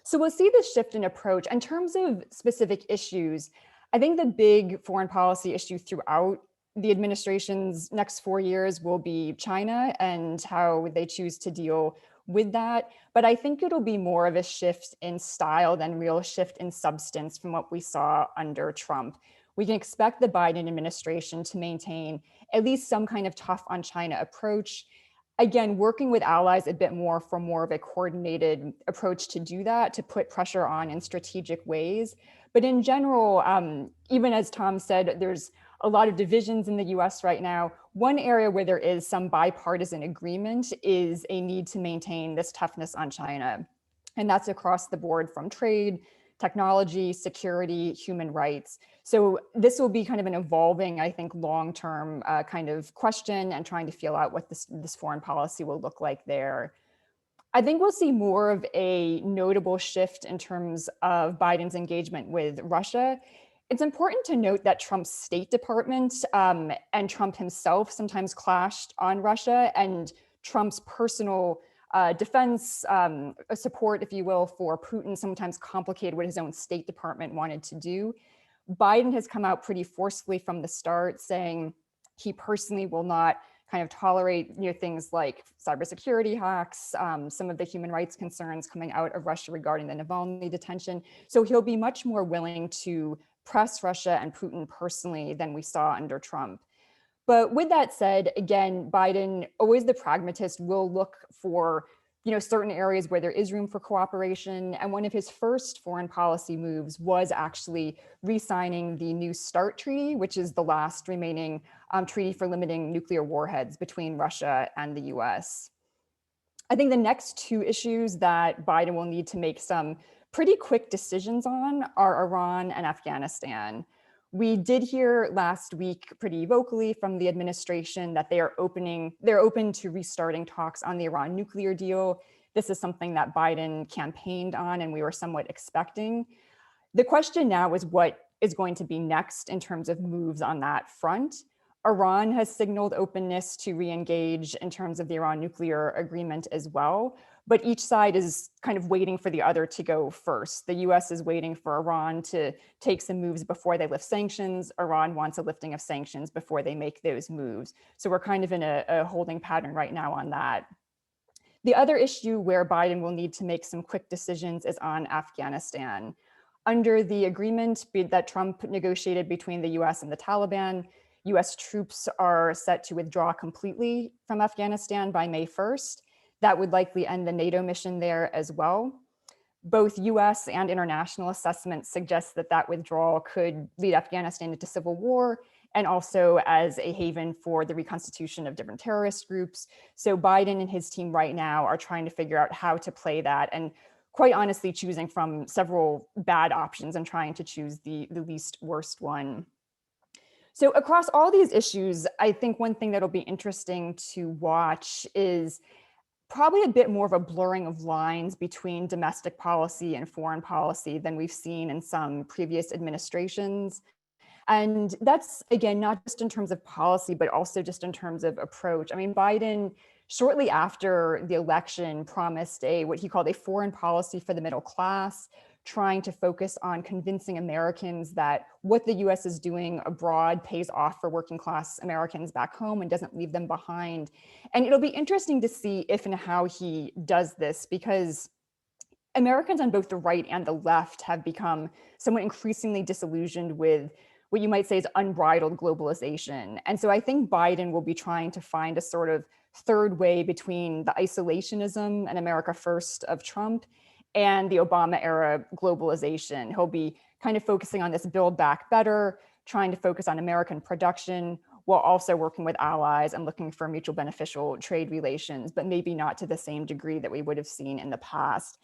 So we'll see this shift in approach. In terms of specific issues, I think the big foreign policy issue throughout the administration's next 4 years will be China and how they choose to deal with that. But I think it'll be more of a shift in style than real shift in substance from what we saw under Trump. We can expect the Biden administration to maintain at least some kind of tough on China approach. Again, working with allies a bit more for more of a coordinated approach to do that, to put pressure on in strategic ways. But in general, even as Tom said, there's a lot of divisions in the US right now. One area where there is some bipartisan agreement is a need to maintain this toughness on China. And that's across the board, from trade, technology, security, human rights. So this will be kind of an evolving, I think, long-term kind of question, and trying to feel out what this foreign policy will look like there. I think we'll see more of a notable shift in terms of Biden's engagement with Russia. It's important to note that Trump's State Department and Trump himself sometimes clashed on Russia, and Trump's personal defense support, if you will, for Putin sometimes complicated what his own State Department wanted to do. Biden has come out pretty forcefully from the start, saying he personally will not kind of tolerate things like cybersecurity hacks, some of the human rights concerns coming out of Russia regarding the Navalny detention. So he'll be much more willing to press Russia and Putin personally than we saw under Trump. But with that said, again, Biden, always the pragmatist, will look for certain areas where there is room for cooperation. And one of his first foreign policy moves was actually re-signing the New START treaty, which is the last remaining treaty for limiting nuclear warheads between Russia and the US. I think the next two issues that Biden will need to make some pretty quick decisions on are Iran and Afghanistan. We did hear last week pretty vocally from the administration that they're open to restarting talks on the Iran nuclear deal. This is something that Biden campaigned on and we were somewhat expecting. The question now is what is going to be next in terms of moves on that front. Iran has signaled openness to re-engage in terms of the Iran nuclear agreement as well, but each side is kind of waiting for the other to go first. The US is waiting for Iran to take some moves before they lift sanctions. Iran wants a lifting of sanctions before they make those moves. So we're kind of in a holding pattern right now on that. The other issue where Biden will need to make some quick decisions is on Afghanistan. Under the agreement that Trump negotiated between the US and the Taliban, US troops are set to withdraw completely from Afghanistan by May 1st. That would likely end the NATO mission there as well. Both US and international assessments suggest that that withdrawal could lead Afghanistan into civil war, and also as a haven for the reconstitution of different terrorist groups. So Biden and his team right now are trying to figure out how to play that, and quite honestly choosing from several bad options and trying to choose the least worst one. So across all these issues, I think one thing that'll be interesting to watch is probably a bit more of a blurring of lines between domestic policy and foreign policy than we've seen in some previous administrations. And that's, again, not just in terms of policy, but also just in terms of approach. I mean, Biden, shortly after the election, promised what he called a foreign policy for the middle class, trying to focus on convincing Americans that what the US is doing abroad pays off for working class Americans back home and doesn't leave them behind. And it'll be interesting to see if and how he does this, because Americans on both the right and the left have become somewhat increasingly disillusioned with what you might say is unbridled globalization. And so I think Biden will be trying to find a sort of third way between the isolationism and America first of Trump and the Obama era globalization. He'll be kind of focusing on this build back better, trying to focus on American production, while also working with allies and looking for mutual beneficial trade relations, but maybe not to the same degree that we would have seen in the past.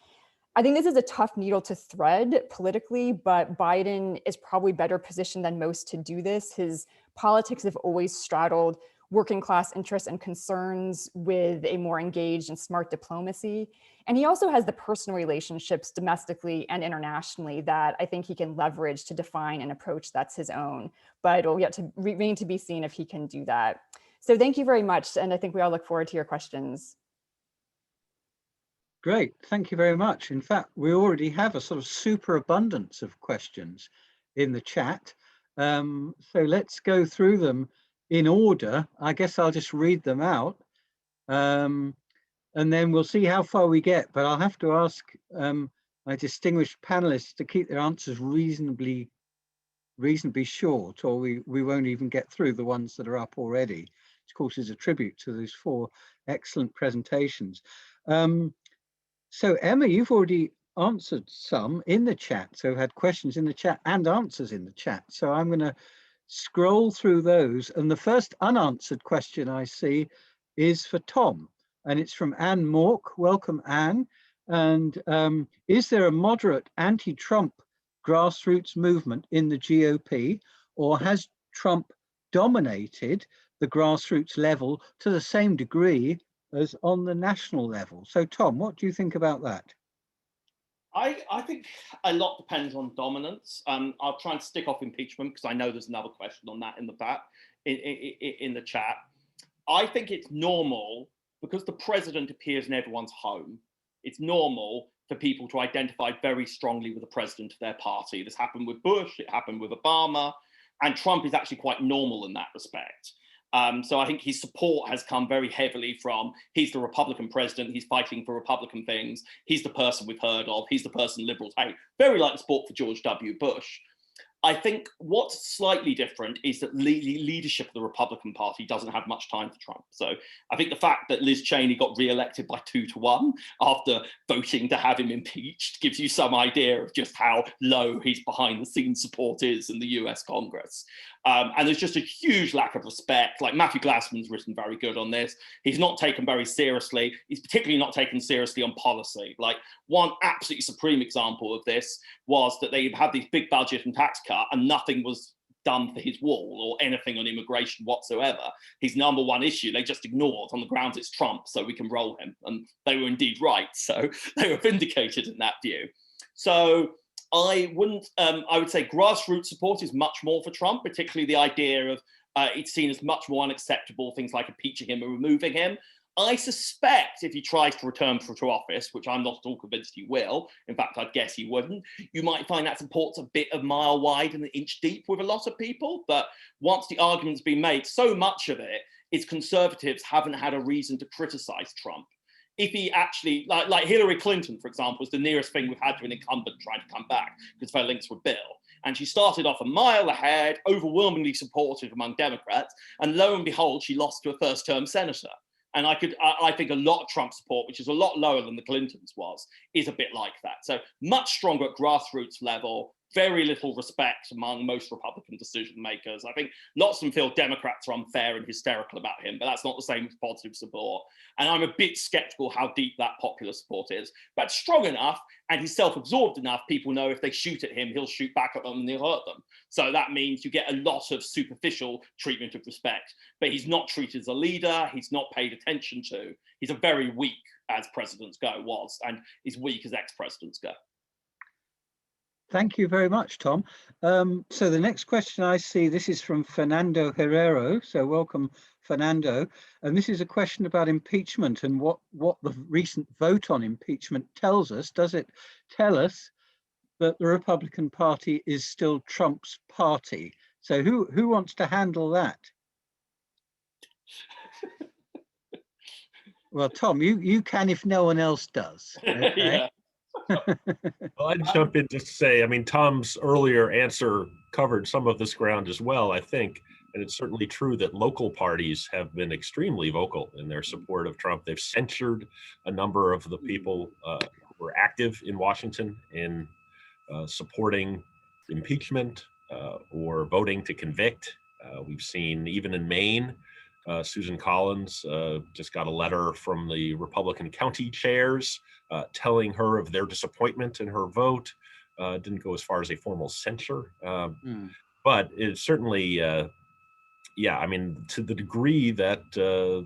I think this is a tough needle to thread politically, but Biden is probably better positioned than most to do this. His politics have always straddled working class interests and concerns with a more engaged and smart diplomacy. And he also has the personal relationships domestically and internationally that I think he can leverage to define an approach that's his own. But it'll yet to remain to be seen if he can do that. So thank you very much. And I think we all look forward to your questions. Great, thank you very much. In fact, we already have a sort of superabundance of questions in the chat. So let's go through them in order. I guess I'll just read them out and then we'll see how far we get. But I'll have to ask my distinguished panelists to keep their answers reasonably reasonably short, or we won't even get through the ones that are up already, which of course is a tribute to those 4 excellent presentations. So Emma, you've already answered some in the chat, so had questions in the chat and answers in the chat. So I'm going to scroll through those, and the first unanswered question I see is for Tom, and it's from Anne Mork. Welcome, Anne. And is there a moderate anti-Trump grassroots movement in the GOP, or has Trump dominated the grassroots level to the same degree as on the national level? So Tom, what do you think about that? I think a lot depends on dominance. I'll try and stick off impeachment because I know there's another question on that in the back in the chat. I think it's normal, because the president appears in everyone's home, it's normal for people to identify very strongly with the president of their party. This happened with Bush, it happened with Obama, and Trump is actually quite normal in that respect. So I think his support has come very heavily from, he's the Republican president, he's fighting for Republican things, he's the person we've heard of, he's the person liberals hate, very like the support for George W. Bush. I think what's slightly different is that leadership of the Republican Party doesn't have much time for Trump. So I think the fact that Liz Cheney got re-elected by 2-1 after voting to have him impeached gives you some idea of just how low his behind-the-scenes support is in the US Congress. And there's just a huge lack of respect. Like Matthew Glassman's written very good on this. He's not taken very seriously. He's particularly not taken seriously on policy. Like one absolutely supreme example of this was that they had these big budget and tax cut and nothing was done for his wall or anything on immigration whatsoever. His number one issue, they just ignored on the grounds it's Trump, so we can roll him. And they were indeed right. So they were vindicated in that view. So I would say grassroots support is much more for Trump, particularly the idea of it's seen as much more unacceptable, things like impeaching him or removing him. I suspect if he tries to return to office, which I'm not at all convinced he will, in fact, I'd guess he wouldn't, you might find that support's a bit of mile wide and an inch deep with a lot of people. But once the argument's been made, so much of it is conservatives haven't had a reason to criticize Trump. If he actually, like Hillary Clinton, for example, was the nearest thing we've had to an incumbent trying to come back because her links were Bill. And she started off a mile ahead, overwhelmingly supported among Democrats. And lo and behold, she lost to a first-term senator. And I think a lot of Trump support, which is a lot lower than the Clintons was, is a bit like that. So much stronger at grassroots level, very little respect among most Republican decision makers. I think lots of them feel Democrats are unfair and hysterical about him, but that's not the same as positive support. And I'm a bit skeptical how deep that popular support is. But strong enough, and he's self-absorbed enough, people know if they shoot at him, he'll shoot back at them and he'll hurt them. So that means you get a lot of superficial treatment of respect. But he's not treated as a leader, he's not paid attention to. He's a very weak, as presidents go, was, and is weak as ex-presidents go. Thank you very much, Tom. So the next question I see, this is from Fernando Herrero. So welcome, Fernando. And this is a question about impeachment and what the recent vote on impeachment tells us. Does it tell us that the Republican Party is still Trump's party? So who wants to handle that? Well, Tom, you can if no one else does. Okay? Yeah. Well, I'd jump in just to say, I mean, Tom's earlier answer covered some of this ground as well, I think. And it's certainly true that local parties have been extremely vocal in their support of Trump. They've censured a number of the people who were active in Washington in supporting impeachment or voting to convict. We've seen even in Maine, Susan Collins just got a letter from the Republican county chairs telling her of their disappointment in her vote. Didn't go as far as a formal censure, but it certainly, yeah, I mean, to the degree that the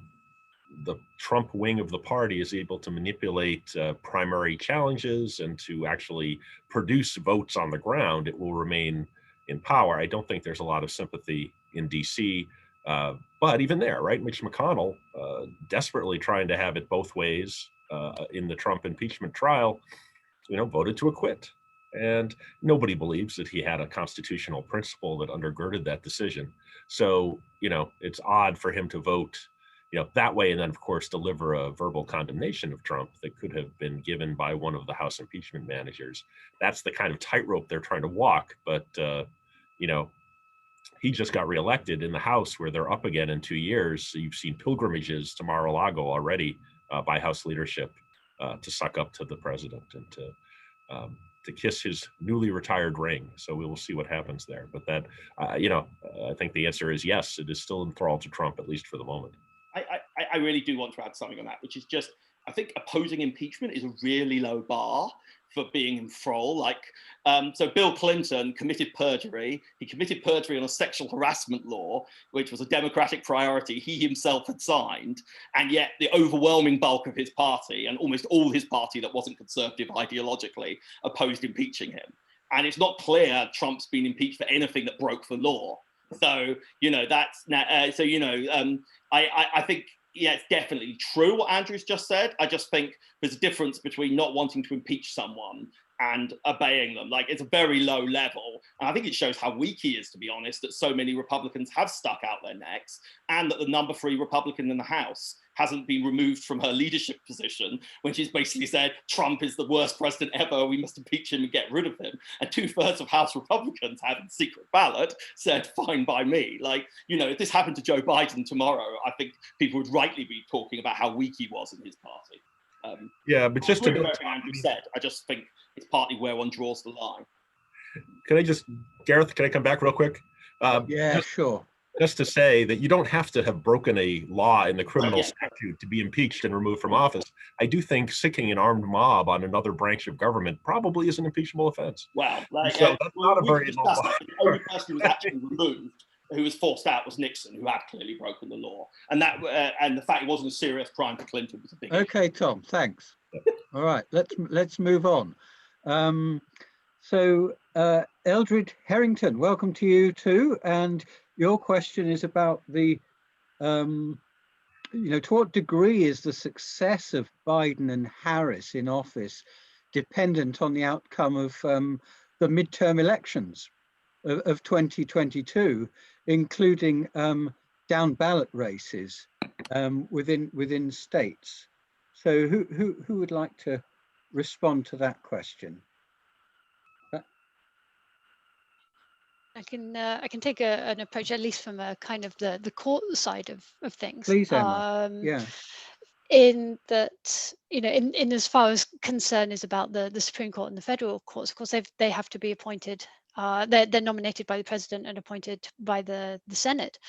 Trump wing of the party is able to manipulate primary challenges and to actually produce votes on the ground, it will remain in power. I don't think there's a lot of sympathy in DC. But even there, right, Mitch McConnell, desperately trying to have it both ways in the Trump impeachment trial, voted to acquit. And nobody believes that he had a constitutional principle that undergirded that decision. So, it's odd for him to vote, that way, and then, of course, deliver a verbal condemnation of Trump that could have been given by one of the House impeachment managers. That's the kind of tightrope they're trying to walk. But you know, he just got reelected in the House, where they're up again in 2 years. So you've seen pilgrimages to Mar-a-Lago already by House leadership to suck up to the president and to kiss his newly retired ring. So we will see what happens there. But that, I think the answer is yes, it is still enthralled to Trump, at least for the moment. I really do want to add something on that, which is just, I think opposing impeachment is a really low bar for being in thrall. So Bill Clinton committed perjury. He committed perjury on a sexual harassment law, which was a Democratic priority he himself had signed. And yet the overwhelming bulk of his party, and almost all his party that wasn't conservative ideologically, opposed impeaching him. And it's not clear Trump's been impeached for anything that broke the law. So, that's, I think, yeah, it's definitely true what Andrew's just said. I just think there's a difference between not wanting to impeach someone and obeying them. It's a very low level. And I think it shows how weak he is, to be honest, that so many Republicans have stuck out their necks, and that the number 3 Republican in the House hasn't been removed from her leadership position when she's basically said, Trump is the worst president ever, we must impeach him and get rid of him. And 2/3 of House Republicans have in secret ballot said, fine by me. If this happened to Joe Biden tomorrow, I think people would rightly be talking about how weak he was in his party. But just to everything Andrew said, I just think it's partly where one draws the line. Gareth, can I come back real quick? Sure. Just to say that you don't have to have broken a law in the criminal statute to be impeached and removed from office. I do think sicking an armed mob on another branch of government probably is an impeachable offense. Well, that's not a very low bar. The only person who was actually removed, who was forced out, was Nixon, who had clearly broken the law. And that, and the fact it wasn't a serious crime for Clinton was a big issue. Tom, thanks. All right, let's move on. So Eldred Harrington, welcome to you too. And your question is about the, to what degree is the success of Biden and Harris in office dependent on the outcome of the midterm elections of 2022, including down ballot races within states? So who would like to respond to that question? I can take an approach, at least from a kind of the court side of things. Please, Emma. In that, in as far as concern is about the Supreme Court and the federal courts, of course, they have to be appointed. They're nominated by the president and appointed by the Senate.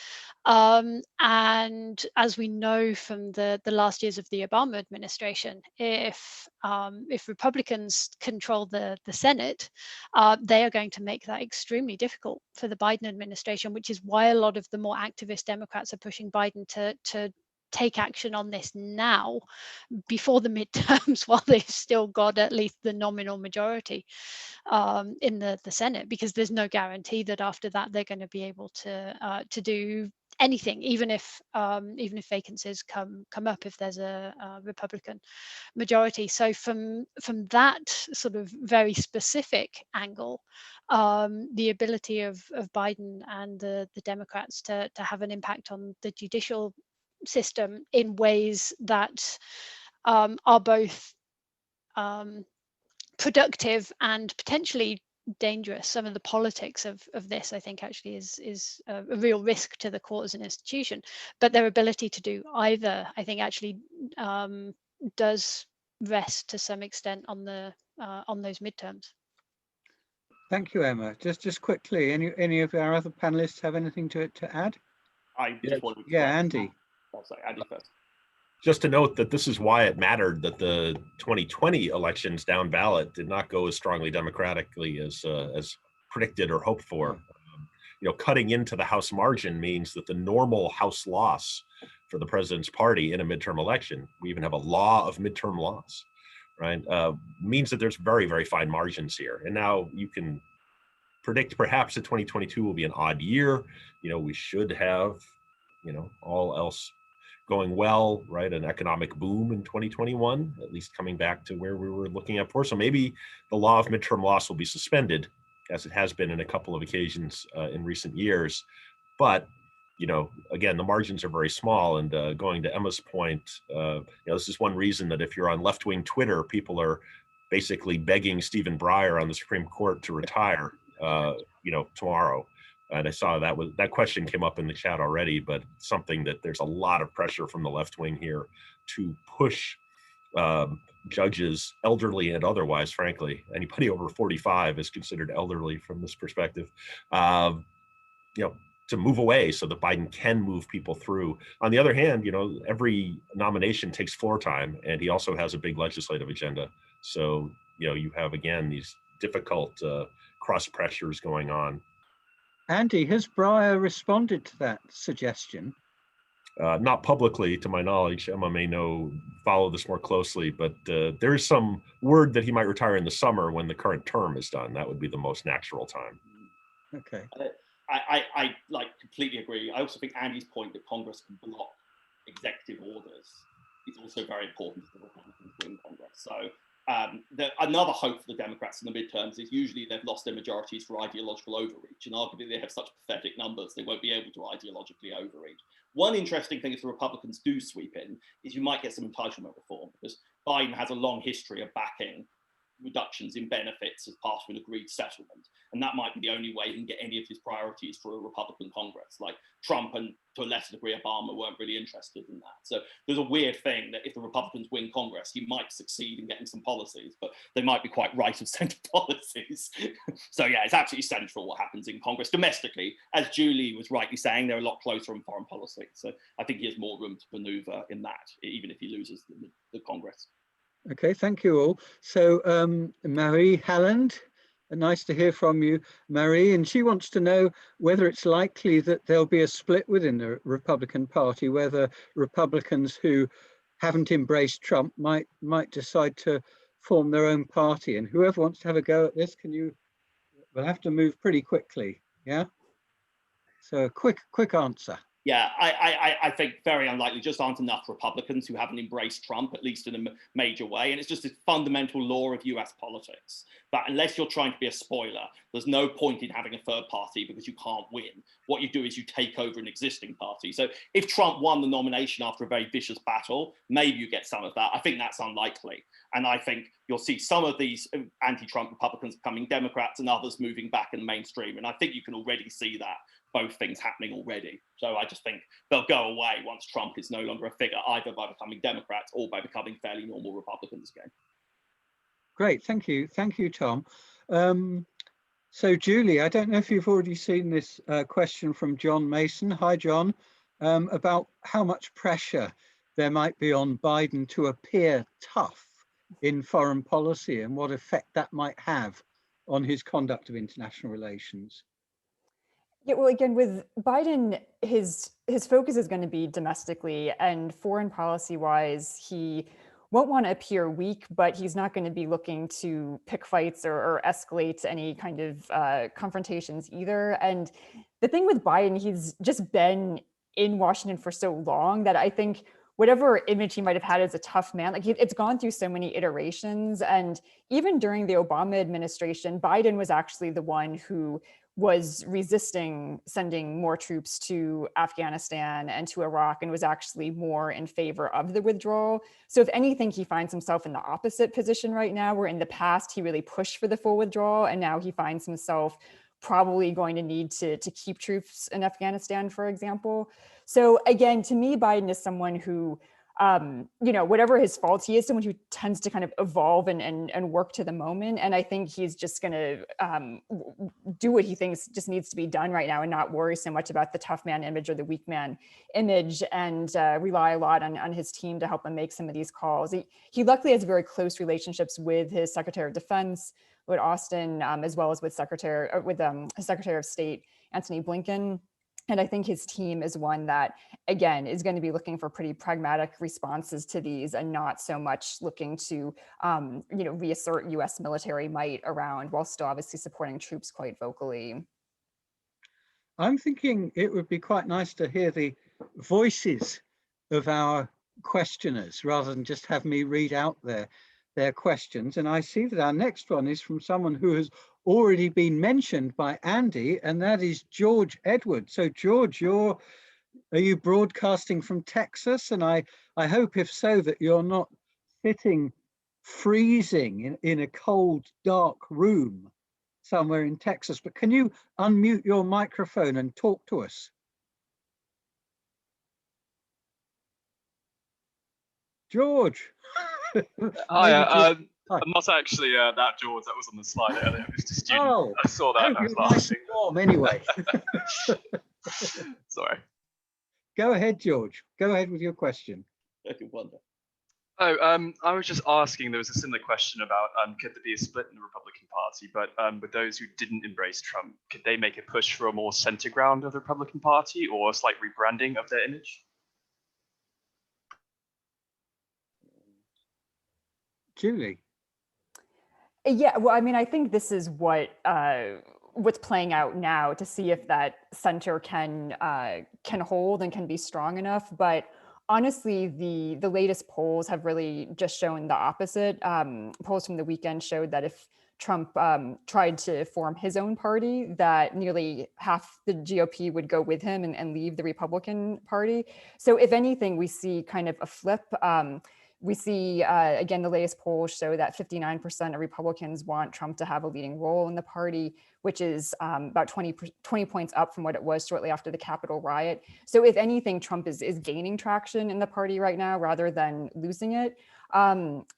And as we know from the last years of the Obama administration, if Republicans control the Senate, they are going to make that extremely difficult for the Biden administration, which is why a lot of the more activist Democrats are pushing Biden to take action on this now, before the midterms, while they've still got at least the nominal majority in the Senate, because there's no guarantee that after that they're going to be able to do anything, even if vacancies come up if there's a Republican majority. So from that sort of very specific angle, the ability of Biden and the Democrats to have an impact on the judicial system in ways that are both productive and potentially dangerous. Some of the politics of this, I think, actually is a real risk to the court as an institution. But their ability to do either, I think, actually does rest to some extent on those midterms. Thank you, Emma. Just quickly, any of our other panelists have anything to add? I just wanted to Andy. Oh, sorry, Andy first. Just to note that this is why it mattered that the 2020 elections down ballot did not go as strongly democratically as predicted or hoped for. Cutting into the House margin means that the normal House loss for the president's party in a midterm election, we even have a law of midterm loss, right? Means that there's very, very fine margins here. And now you can predict perhaps that 2022 will be an odd year. We should have, all else going well, right? An economic boom in 2021, at least coming back to where we were looking at before. So maybe the law of midterm loss will be suspended, as it has been in a couple of occasions in recent years. But, again, the margins are very small. And going to Emma's point, this is one reason that if you're on left-wing Twitter, people are basically begging Stephen Breyer on the Supreme Court to retire, tomorrow. And I saw that question came up in the chat already, but something that there's a lot of pressure from the left wing here to push judges, elderly and otherwise, frankly, anybody over 45 is considered elderly from this perspective, to move away so that Biden can move people through. On the other hand, every nomination takes floor time, and he also has a big legislative agenda. So, you have, again, these difficult cross pressures going on. Andy, has Breyer responded to that suggestion? Not publicly, to my knowledge. Emma may follow this more closely, but there's some word that he might retire in the summer when the current term is done. That would be the most natural time. Okay. I completely agree. I also think Andy's point that Congress can block executive orders is also very important to the Republicans in Congress. So another hope for the Democrats in the midterms is usually they've lost their majorities for ideological overreach, and arguably they have such pathetic numbers they won't be able to ideologically overreach. One interesting thing if the Republicans do sweep in is you might get some entitlement reform, because Biden has a long history of backing reductions in benefits as part of an agreed settlement. And that might be the only way he can get any of his priorities for a Republican Congress. Like Trump and to a lesser degree Obama weren't really interested in that. So there's a weird thing that if the Republicans win Congress, he might succeed in getting some policies, but they might be quite right of center policies. So yeah, it's absolutely central what happens in Congress. Domestically, as Julie was rightly saying, they're a lot closer on foreign policy. So I think he has more room to maneuver in that, even if he loses the Congress. Okay, thank you all. So Marie Halland, nice to hear from you, Marie, and she wants to know whether it's likely that there'll be a split within the Republican Party, whether Republicans who haven't embraced Trump might decide to form their own party. And whoever wants to have a go at this, we'll have to move pretty quickly, yeah? So a quick answer. Yeah, I think very unlikely. Just aren't enough Republicans who haven't embraced Trump, at least in a major way. And it's just a fundamental law of US politics that unless you're trying to be a spoiler, there's no point in having a third party because you can't win. What you do is you take over an existing party. So if Trump won the nomination after a very vicious battle, maybe you get some of that. I think that's unlikely. And I think you'll see some of these anti-Trump Republicans becoming Democrats and others moving back in the mainstream. And I think you can already see that. Both things happening already. So I just think they'll go away once Trump is no longer a figure, either by becoming Democrats or by becoming fairly normal Republicans again. Great, thank you, Tom. So Julie, I don't know if you've already seen this question from John Mason. Hi, John, about how much pressure there might be on Biden to appear tough in foreign policy and what effect that might have on his conduct of international relations. Yeah, well, again, with Biden, his focus is going to be domestically, and foreign policy wise, he won't want to appear weak, but he's not going to be looking to pick fights or escalate any kind of confrontations either. And the thing with Biden, he's just been in Washington for so long that I think whatever image he might have had as a tough man, like it's gone through so many iterations. And even during the Obama administration, Biden was actually the one who was resisting sending more troops to Afghanistan and to Iraq and was actually more in favor of the withdrawal. So if anything, he finds himself in the opposite position right now, where in the past he really pushed for the full withdrawal, and now he finds himself probably going to need to keep troops in Afghanistan, for example. So again, to me, Biden is someone who, whatever his faults, he is someone who tends to kind of evolve and work to the moment. And I think he's just going to do what he thinks just needs to be done right now and not worry so much about the tough man image or the weak man image, and rely a lot on his team to help him make some of these calls. He luckily has very close relationships with his Secretary of Defense, with Austin, as well as with his Secretary of State, Antony Blinken. And I think his team is one that, again, is going to be looking for pretty pragmatic responses to these and not so much looking to, reassert U.S. military might around, while still obviously supporting troops quite vocally. I'm thinking it would be quite nice to hear the voices of our questioners rather than just have me read out their questions. And I see that our next one is from someone who has already been mentioned by Andy, and that is George Edwards. So George, are you broadcasting from Texas? And I hope, if so, that you're not sitting freezing in a cold, dark room somewhere in Texas, but can you unmute your microphone and talk to us? George. Hi, I'm not actually that George that was on the slide earlier. It was just a student. Oh, I saw that and I was you're nice laughing. and warm anyway. Sorry. Go ahead, George. Go ahead with your question. I can wonder. Oh, I was just asking, there was a similar question about could there be a split in the Republican Party, but with those who didn't embrace Trump, could they make a push for a more center ground of the Republican Party or a slight rebranding of their image? Julie. Yeah, well, I mean, I think this is what's playing out now to see if that center can hold and can be strong enough. But honestly, the latest polls have really just shown the opposite. Polls from the weekend showed that if Trump tried to form his own party, that nearly half the GOP would go with him and leave the Republican Party. So if anything, we see kind of a flip. We see, again, the latest polls show that 59% of Republicans want Trump to have a leading role in the party, which is about 20 points up from what it was shortly after the Capitol riot. So if anything, Trump is gaining traction in the party right now rather than losing it.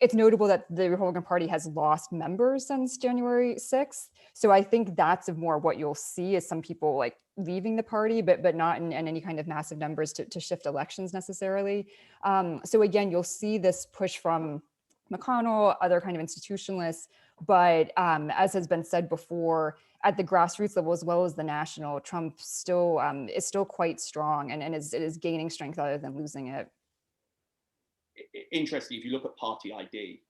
It's notable that the Republican Party has lost members since January 6th. So I think that's more what you'll see is some people like leaving the party, but not in any kind of massive numbers to shift elections necessarily. So again, you'll see this push from McConnell, other kind of institutionalists, but as has been said before, at the grassroots level as well as the national, Trump still is still quite strong and is gaining strength rather than losing it. Interestingly, if you look at party ID,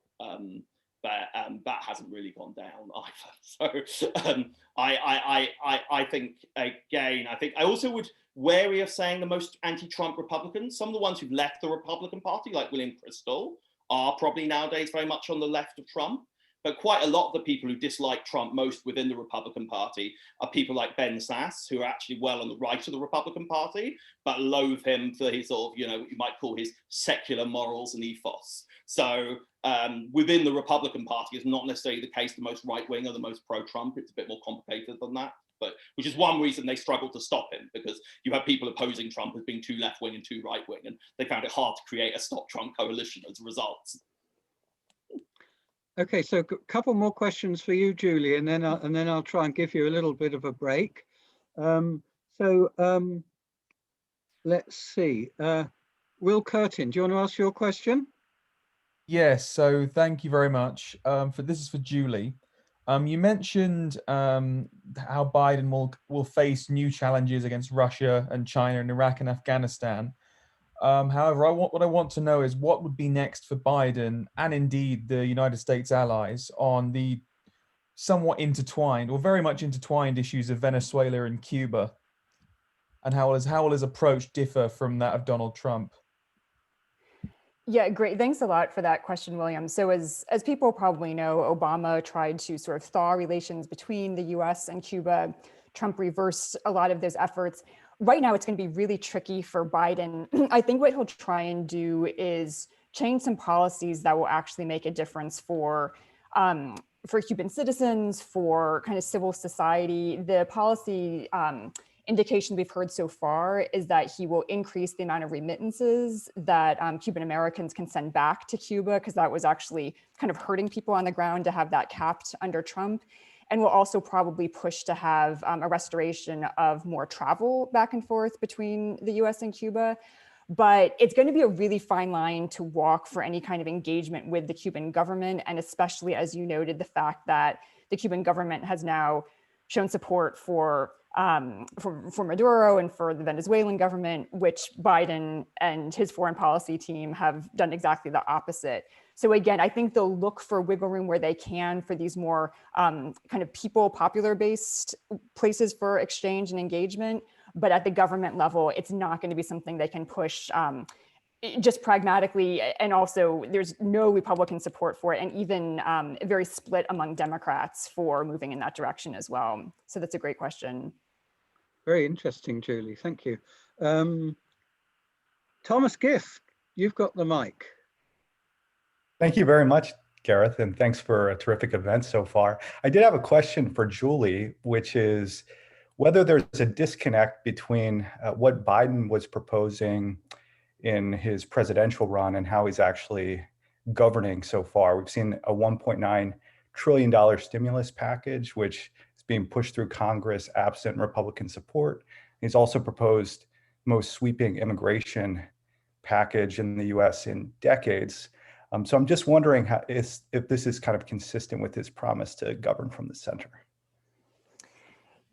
that hasn't really gone down either. So I think, again, I also would wary of saying the most anti-Trump Republicans. Some of the ones who've left the Republican Party, like William Kristol, are probably nowadays very much on the left of Trump. But quite a lot of the people who dislike Trump most within the Republican Party are people like Ben Sasse, who are actually well on the right of the Republican Party, but loathe him for his sort of, what you might call his secular morals and ethos. So within the Republican Party, it's not necessarily the case the most right-wing or the most pro-Trump. It's a bit more complicated than that, but which is one reason they struggled to stop him, because you have people opposing Trump as being too left-wing and too right-wing, and they found it hard to create a Stop Trump coalition as a result. Okay, so a couple more questions for you, Julie, and then I'll try and give you a little bit of a break. Let's see. Will Curtin, do you want to ask your question? Yes, so thank you very much. This is for Julie. You mentioned how Biden will face new challenges against Russia and China and Iraq and Afghanistan. However, what I want to know is what would be next for Biden and indeed the United States allies on the somewhat intertwined or very much intertwined issues of Venezuela and Cuba, and how will his approach differ from that of Donald Trump? Yeah, great. Thanks a lot for that question, William. So as people probably know, Obama tried to sort of thaw relations between the US and Cuba. Trump reversed a lot of those efforts. Right now, it's going to be really tricky for Biden. I think what he'll try and do is change some policies that will actually make a difference for Cuban citizens, for kind of civil society. The policy indication we've heard so far is that he will increase the amount of remittances that Cuban Americans can send back to Cuba, because that was actually kind of hurting people on the ground to have that capped under Trump. And will also probably push to have a restoration of more travel back and forth between the US and Cuba. But it's going to be a really fine line to walk for any kind of engagement with the Cuban government. And especially, as you noted, the fact that the Cuban government has now shown support for Maduro and for the Venezuelan government, which Biden and his foreign policy team have done exactly the opposite. So again, I think they'll look for wiggle room where they can for these more kind of popular-based places for exchange and engagement. But at the government level, it's not going to be something they can push just pragmatically. And also, there's no Republican support for it, and even very split among Democrats for moving in that direction as well. So that's a great question. Very interesting, Julie. Thank you. Thomas Giff, you've got the mic. Thank you very much, Gareth, and thanks for a terrific event so far. I did have a question for Julie, which is whether there's a disconnect between what Biden was proposing in his presidential run and how he's actually governing so far. We've seen a $1.9 trillion stimulus package, which is being pushed through Congress absent Republican support. He's also proposed the most sweeping immigration package in the US in decades. So I'm just wondering if this is kind of consistent with his promise to govern from the center.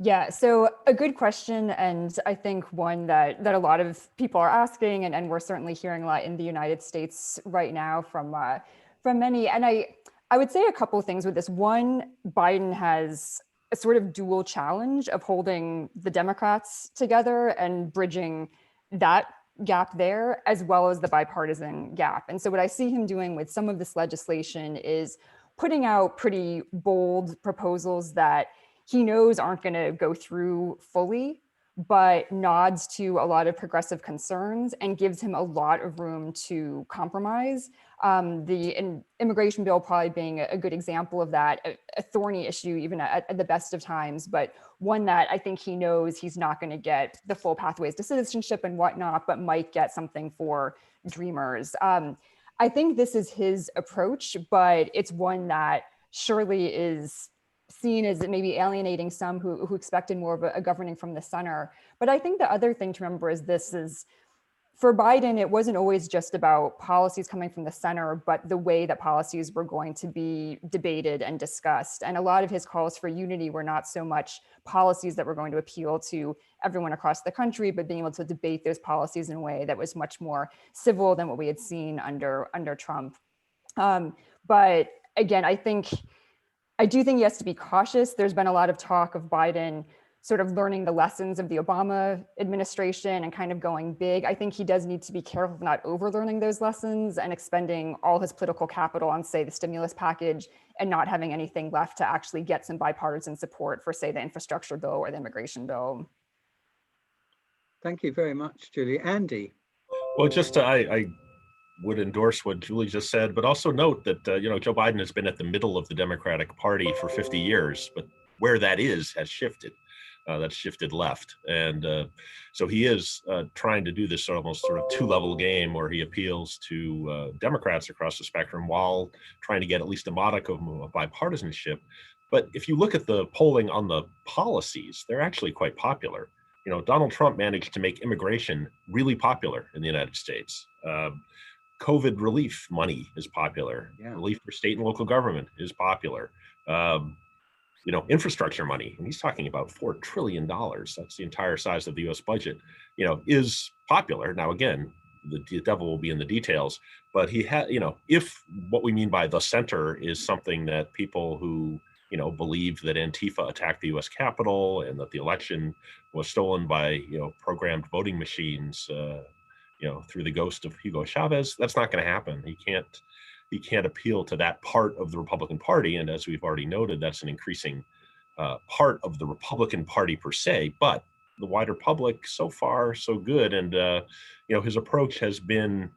Yeah, so a good question, and I think one that a lot of people are asking, and we're certainly hearing a lot in the United States right now from many. And I would say a couple of things with this. One, Biden has a sort of dual challenge of holding the Democrats together and bridging that gap there, as well as the bipartisan gap. And so what I see him doing with some of this legislation is putting out pretty bold proposals that he knows aren't going to go through fully, but nods to a lot of progressive concerns and gives him a lot of room to compromise. The immigration bill probably being a good example of that, a thorny issue even at the best of times, but one that I think he knows he's not going to get the full pathways to citizenship and whatnot, but might get something for dreamers. I think this is his approach, but it's one that surely is seen as maybe alienating some who expected more of a governing from the center. But I think the other thing to remember is this is, for Biden, it wasn't always just about policies coming from the center, but the way that policies were going to be debated and discussed. And a lot of his calls for unity were not so much policies that were going to appeal to everyone across the country, but being able to debate those policies in a way that was much more civil than what we had seen under Trump. But again, I do think he has to be cautious. There's been a lot of talk of Biden sort of learning the lessons of the Obama administration and kind of going big. I think he does need to be careful of not overlearning those lessons and expending all his political capital on, say, the stimulus package and not having anything left to actually get some bipartisan support for, say, the infrastructure bill or the immigration bill. Thank you very much, Julie. Andy. Well, just I would endorse what Julie just said, but also note that Joe Biden has been at the middle of the Democratic Party for 50 years, but where that is has shifted. That's shifted left, and so he is trying to do this almost sort of two-level game where he appeals to Democrats across the spectrum while trying to get at least a modicum of bipartisanship. But if you look at the polling on the policies, they're actually quite popular. Donald Trump managed to make immigration really popular in the United States. COVID relief money is popular. Yeah. Relief for state and local government is popular. Infrastructure money, and he's talking about $4 trillion. That's the entire size of the U.S. budget, is popular. Now, again, the devil will be in the details, but he had, if what we mean by the center is something that people who, believe that Antifa attacked the U.S. Capitol and that the election was stolen by, programmed voting machines, through the ghost of Hugo Chavez, that's not going to happen. He can't appeal to that part of the Republican Party. And as we've already noted, that's an increasing part of the Republican Party per se, but the wider public, so far, so good. And, his approach has been,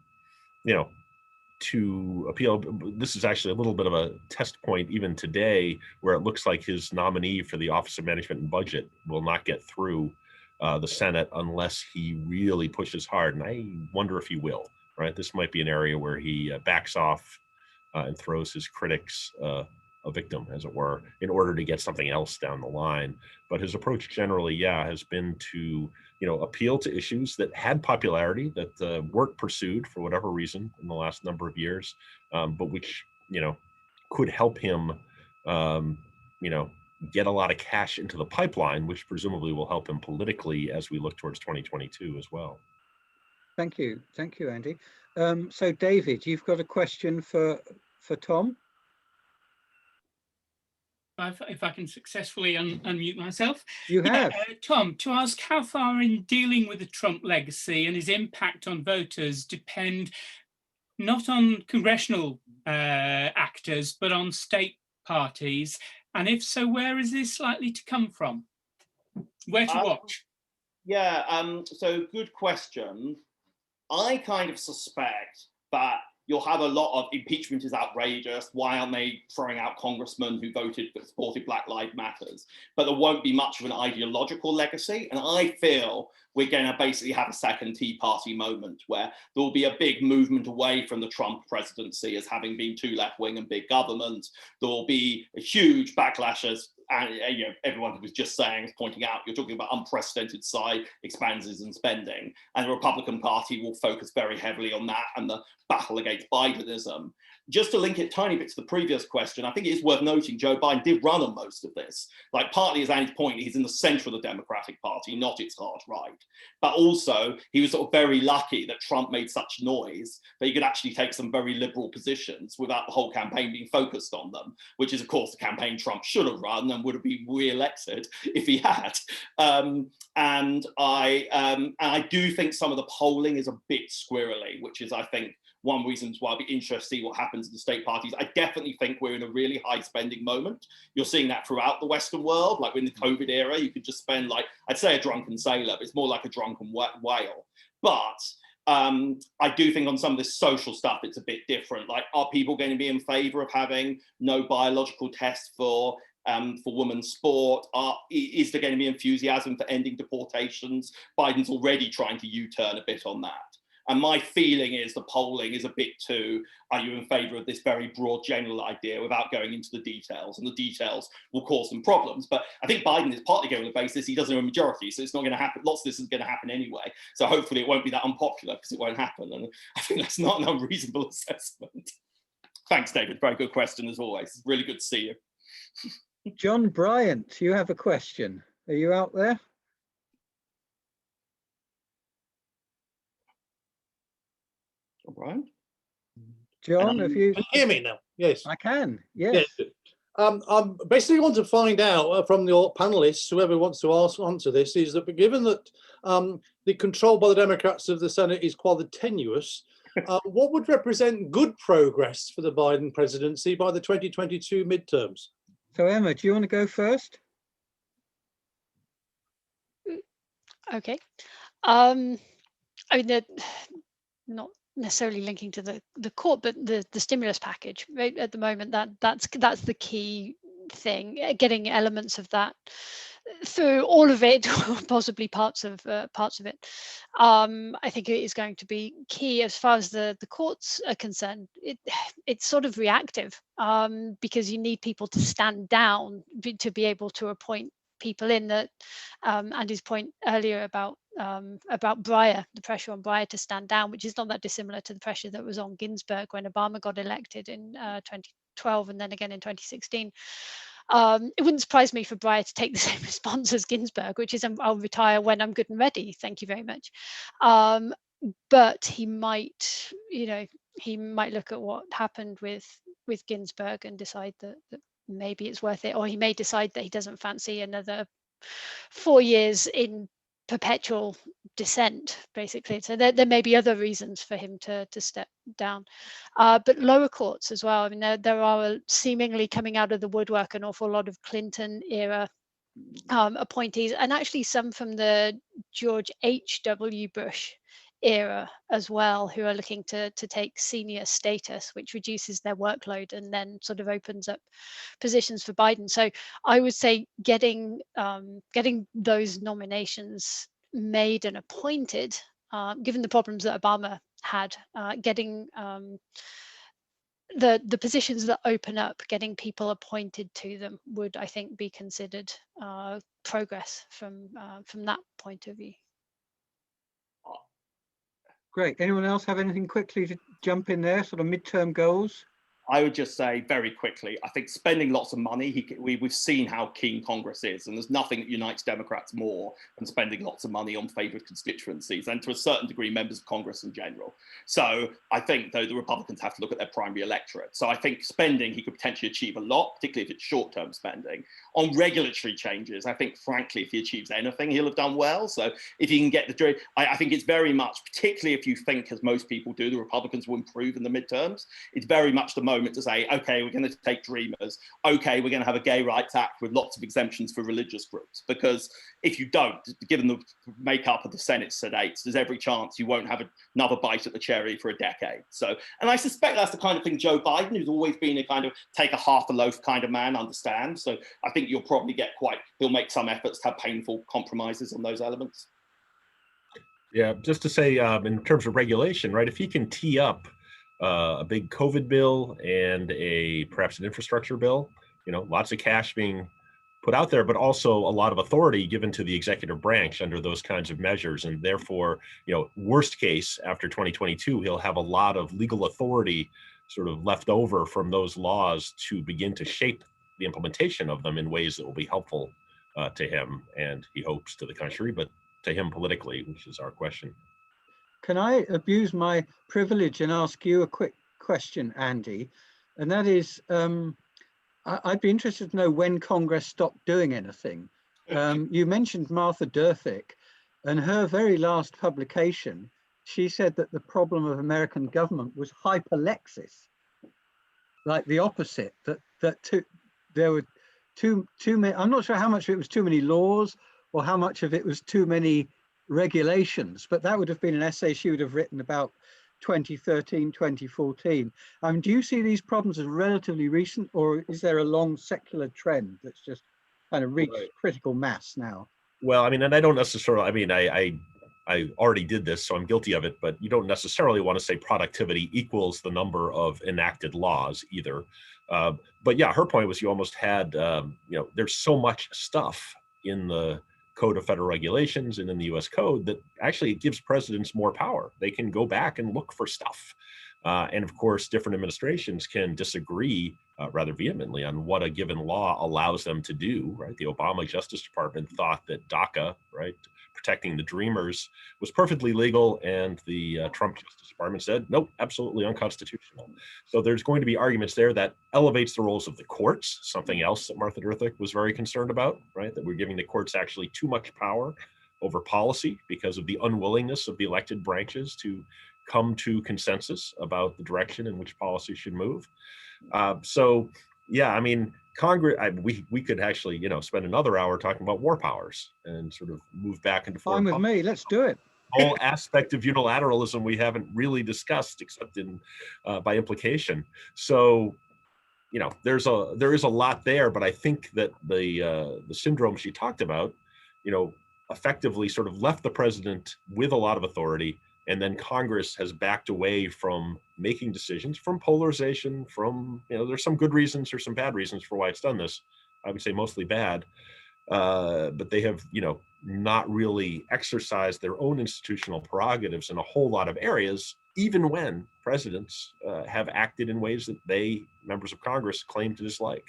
to appeal. This is actually a little bit of a test point even today, where it looks like his nominee for the Office of Management and Budget will not get through the Senate unless he really pushes hard. And I wonder if he will, right? This might be an area where he backs off and throws his critics a victim, as it were, in order to get something else down the line. But his approach generally, has been to, appeal to issues that had popularity, that weren't pursued for whatever reason in the last number of years, but which, could help him, get a lot of cash into the pipeline, which presumably will help him politically as we look towards 2022 as well. Thank you, Andy. So, David, you've got a question for Tom? If I can successfully unmute myself. You have. Tom, to ask how far in dealing with the Trump legacy and his impact on voters depend not on congressional actors, but on state parties? And if so, where is this likely to come from? Where to watch? Yeah, so good question. I kind of suspect that you'll have a lot of impeachment is outrageous. Why aren't they throwing out congressmen who supported Black Lives Matters? But there won't be much of an ideological legacy. And I feel we're going to basically have a second Tea Party moment where there will be a big movement away from the Trump presidency as having been too left-wing and big government. There will be a huge backlash as, and everyone was just pointing out, you're talking about unprecedented side expansions and spending, and the Republican Party will focus very heavily on that and the battle against Bidenism. Just to link it tiny bit to the previous question, I think it is worth noting Joe Biden did run on most of this. Like, partly as Andy's point, he's in the center of the Democratic Party, not its hard right. But also, he was sort of very lucky that Trump made such noise that he could actually take some very liberal positions without the whole campaign being focused on them, which is, of course, the campaign Trump should have run and would have been re-elected if he had. And I do think some of the polling is a bit squirrely, which is, I think, one reason why I'll be interested to see what happens in the state parties. I definitely think we're in a really high spending moment. You're seeing that throughout the Western world. Like in the COVID era, you could just spend like, I'd say a drunken sailor, but it's more like a drunken whale. But I do think on some of this social stuff, it's a bit different. Like, are people going to be in favor of having no biological tests for women's sport? Is there going to be enthusiasm for ending deportations? Biden's already trying to U-turn a bit on that. And my feeling is the polling is a bit too, are you in favor of this very broad general idea without going into the details? And the details will cause some problems. But I think Biden is partly going on the basis he doesn't have a majority, so it's not going to happen. Lots of this is going to happen anyway. So hopefully it won't be that unpopular because it won't happen. And I think that's not an unreasonable assessment. Thanks, David. Very good question as always. Really good to see you. John Bryant, you have a question. Are you out there? Right. John, have you? Can you hear me now? Yes. I can, yes. I basically want to find out from your panelists, whoever wants to answer this, is that given that the control by the Democrats of the Senate is quite tenuous, what would represent good progress for the Biden presidency by the 2022 midterms? So Emma, do you want to go first? Okay. I mean, not necessarily linking to the court, but the stimulus package, right? At the moment, that's the key thing, getting elements of that through all of it, possibly parts of it. I think it is going to be key as far as the courts are concerned. It's sort of reactive because you need people to stand down to be able to appoint people in. That Andy's point earlier about Breyer, the pressure on Breyer to stand down, which is not that dissimilar to the pressure that was on Ginsburg when Obama got elected in 2012 and then again in 2016. It wouldn't surprise me for Breyer to take the same response as Ginsburg, which is I'll retire when I'm good and ready. Thank you very much. But he might, he might look at what happened with Ginsburg and decide that maybe it's worth it, or he may decide that he doesn't fancy another 4 years in perpetual dissent, basically. So there may be other reasons for him to step down. But lower courts as well. I mean, there are seemingly coming out of the woodwork an awful lot of Clinton era appointees, and actually some from the George H.W. Bush era as well, who are looking to take senior status, which reduces their workload and then sort of opens up positions for Biden. So I would say getting those nominations made and appointed, given the problems that Obama had, getting the positions that open up, getting people appointed to them would, I think, be considered progress from that point of view. Great. Anyone else have anything quickly to jump in there, sort of midterm goals? I would just say very quickly, I think spending lots of money, we've seen how keen Congress is, and there's nothing that unites Democrats more than spending lots of money on favored constituencies, and to a certain degree, members of Congress in general. So I think, though, the Republicans have to look at their primary electorate. So I think spending, he could potentially achieve a lot, particularly if it's short-term spending. On regulatory changes, I think, frankly, if he achieves anything, he'll have done well. So if he can get the, I think it's very much, particularly if you think, as most people do, the Republicans will improve in the midterms, it's very much the moment to say, okay, we're going to take Dreamers. Okay, we're going to have a Gay Rights Act with lots of exemptions for religious groups. Because if you don't, given the makeup of the Senate sedates, there's every chance you won't have another bite at the cherry for a decade. So, and I suspect that's the kind of thing Joe Biden, who's always been a kind of take a half a loaf kind of man, understands. So I think you'll probably get he'll make some efforts to have painful compromises on those elements. Yeah, just to say, in terms of regulation, right? If he can tee up a big COVID bill and perhaps an infrastructure bill, lots of cash being put out there, but also a lot of authority given to the executive branch under those kinds of measures. And therefore, worst case, after 2022, he'll have a lot of legal authority sort of left over from those laws to begin to shape the implementation of them in ways that will be helpful to him, and he hopes to the country, but to him politically, which is our question. Can I abuse my privilege and ask you a quick question, Andy? And that is, I'd be interested to know when Congress stopped doing anything. You mentioned Martha Durthick, and her very last publication, she said that the problem of American government was hyperlexis, like the opposite, there were too many, I'm not sure how much of it was too many laws or how much of it was too many regulations, but that would have been an essay she would have written about 2013, 2014. Do you see these problems as relatively recent, or is there a long secular trend that's just kind of reached critical mass now? Well, and I don't necessarily, I already did this, so I'm guilty of it, but you don't necessarily want to say productivity equals the number of enacted laws either. But yeah, her point was you almost had, there's so much stuff in the Code of Federal Regulations and in the US Code that actually it gives presidents more power. They can go back and look for stuff. And of course, different administrations can disagree rather vehemently on what a given law allows them to do, right? The Obama Justice Department thought that DACA, right, protecting the Dreamers, was perfectly legal, and the Trump Justice Department said, nope, absolutely unconstitutional. So there's going to be arguments there that elevates the roles of the courts, something else that Martha Durthick was very concerned about, right? That we're giving the courts actually too much power over policy because of the unwillingness of the elected branches to come to consensus about the direction in which policy should move. So yeah, Congress, we could actually, spend another hour talking about war powers and sort of move back into foreign policy. Fine with me, let's do it. Whole aspect of unilateralism we haven't really discussed except in by implication. So, there is a lot there, but I think that the syndrome she talked about, effectively sort of left the president with a lot of authority, and then Congress has backed away from making decisions, from polarization, from, there's some good reasons, there's some bad reasons for why it's done this. I would say mostly bad, but they have, not really exercised their own institutional prerogatives in a whole lot of areas, even when presidents have acted in ways that members of Congress, claim to dislike.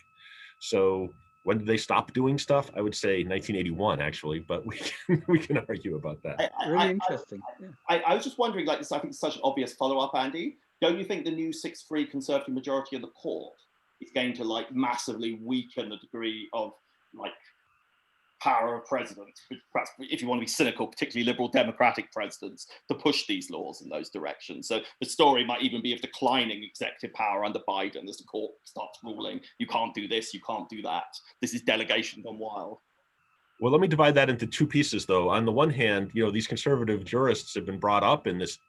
So when did they stop doing stuff? I would say 1981, actually, but we can argue about that. Really interesting. I was just wondering, I think it's such an obvious follow-up, Andy. Don't you think the new 6-3 Conservative majority of the court is going to massively weaken the degree of power of presidents, perhaps if you want to be cynical, particularly liberal democratic presidents, to push these laws in those directions? So the story might even be of declining executive power under Biden as the court starts ruling, you can't do this, you can't do that. This is delegation gone wild. Well, let me divide that into two pieces, though. On the one hand, these conservative jurists have been brought up in this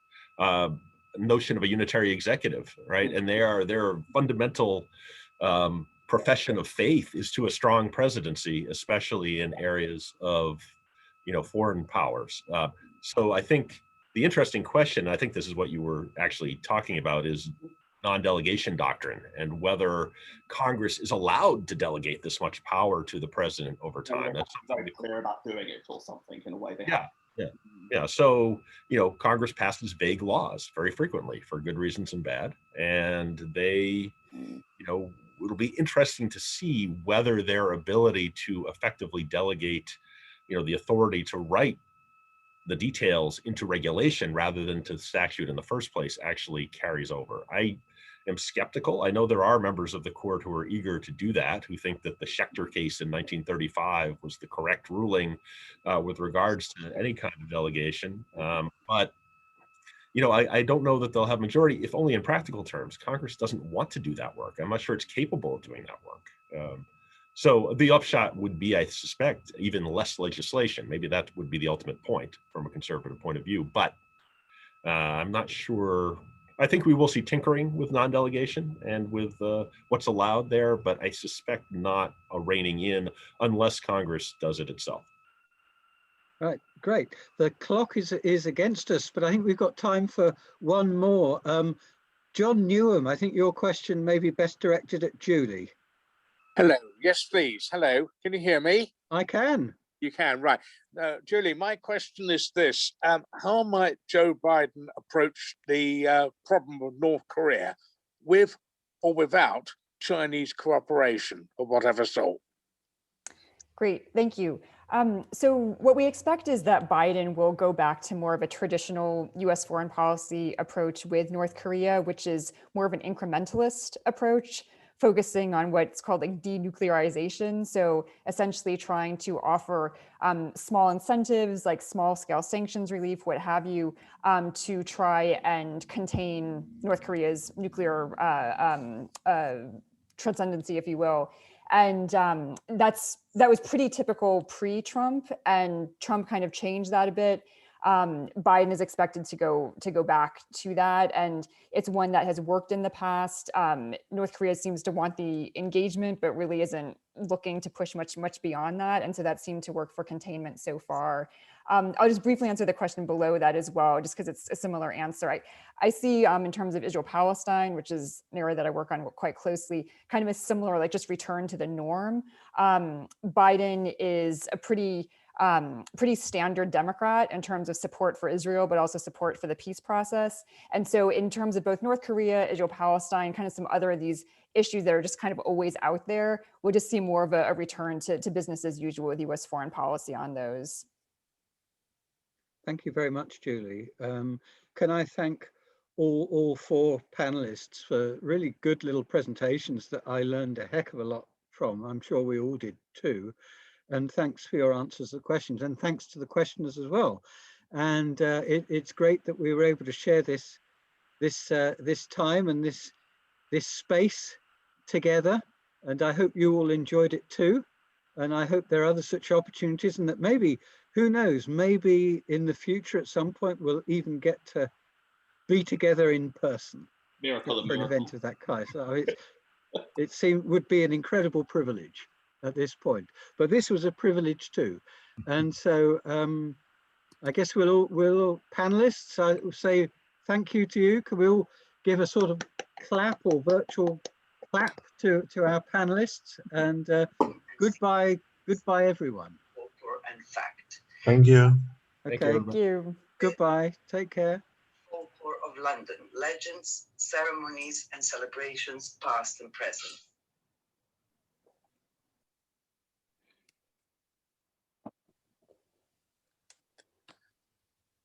notion of a unitary executive, right? And their fundamental profession of faith is to a strong presidency, especially in areas of, foreign powers. So I think the interesting question, I think this is what you were actually talking about, is non-delegation doctrine and whether Congress is allowed to delegate this much power to the president over time. That's very clear about doing it or something in a way they have. Yeah. So, Congress passes vague laws very frequently for good reasons and bad. And they, it'll be interesting to see whether their ability to effectively delegate, the authority to write the details into regulation rather than to statute in the first place actually carries over. I am skeptical. I know there are members of the court who are eager to do that, who think that the Schechter case in 1935 was the correct ruling with regards to any kind of delegation. But I don't know that they'll have majority, if only in practical terms. Congress doesn't want to do that work. I'm not sure it's capable of doing that work. So the upshot would be, I suspect, even less legislation. Maybe that would be the ultimate point from a conservative point of view, but I'm not sure. I think we will see tinkering with non-delegation and with what's allowed there, but I suspect not a reining in unless Congress does it itself. Right, great. The clock is against us, but I think we've got time for one more. John Newham, I think your question may be best directed at Julie. Hello. Yes, please. Hello. Can you hear me? I can. You can, right. Julie, my question is this. How might Joe Biden approach the problem of North Korea with or without Chinese cooperation of whatever sort? Great, thank you. So what we expect is that Biden will go back to more of a traditional US foreign policy approach with North Korea, which is more of an incrementalist approach, focusing on what's called like denuclearization. So essentially trying to offer small incentives, like small scale sanctions relief, what have you, to try and contain North Korea's nuclear transcendency, if you will. And that was pretty typical pre-Trump, and Trump kind of changed that a bit. Biden is expected to go back to that, and it's one that has worked in the past. North Korea seems to want the engagement, but really isn't looking to push much beyond that, and so that seemed to work for containment so far. I'll just briefly answer the question below that as well, just because it's a similar answer. I see in terms of Israel-Palestine, which is an area that I work on quite closely, kind of a similar, like just return to the norm. Biden is a pretty standard Democrat in terms of support for Israel, but also support for the peace process. And so in terms of both North Korea, Israel-Palestine, kind of some other of these issues that are just kind of always out there, we'll just see more of a return to business as usual with US foreign policy on those. Thank you very much, Julie. Can I thank all four panelists for really good little presentations that I learned a heck of a lot from. I'm sure we all did too. And thanks for your answers to the questions, and thanks to the questioners as well. And it's great that we were able to share this time and this space together. And I hope you all enjoyed it too. And I hope there are other such opportunities, and that maybe, who knows, maybe in the future at some point we'll even get to be together in person for an event of that kind. So it would be an incredible privilege at this point, but this was a privilege too. And so I guess we'll all panelists, I will say thank you to you. Can we all give a sort of clap or virtual clap to our panelists, and goodbye everyone. And fact. Thank you. Okay. Thank you. Goodbye. Take care. Folklore of London: legends, ceremonies, and celebrations, past and present.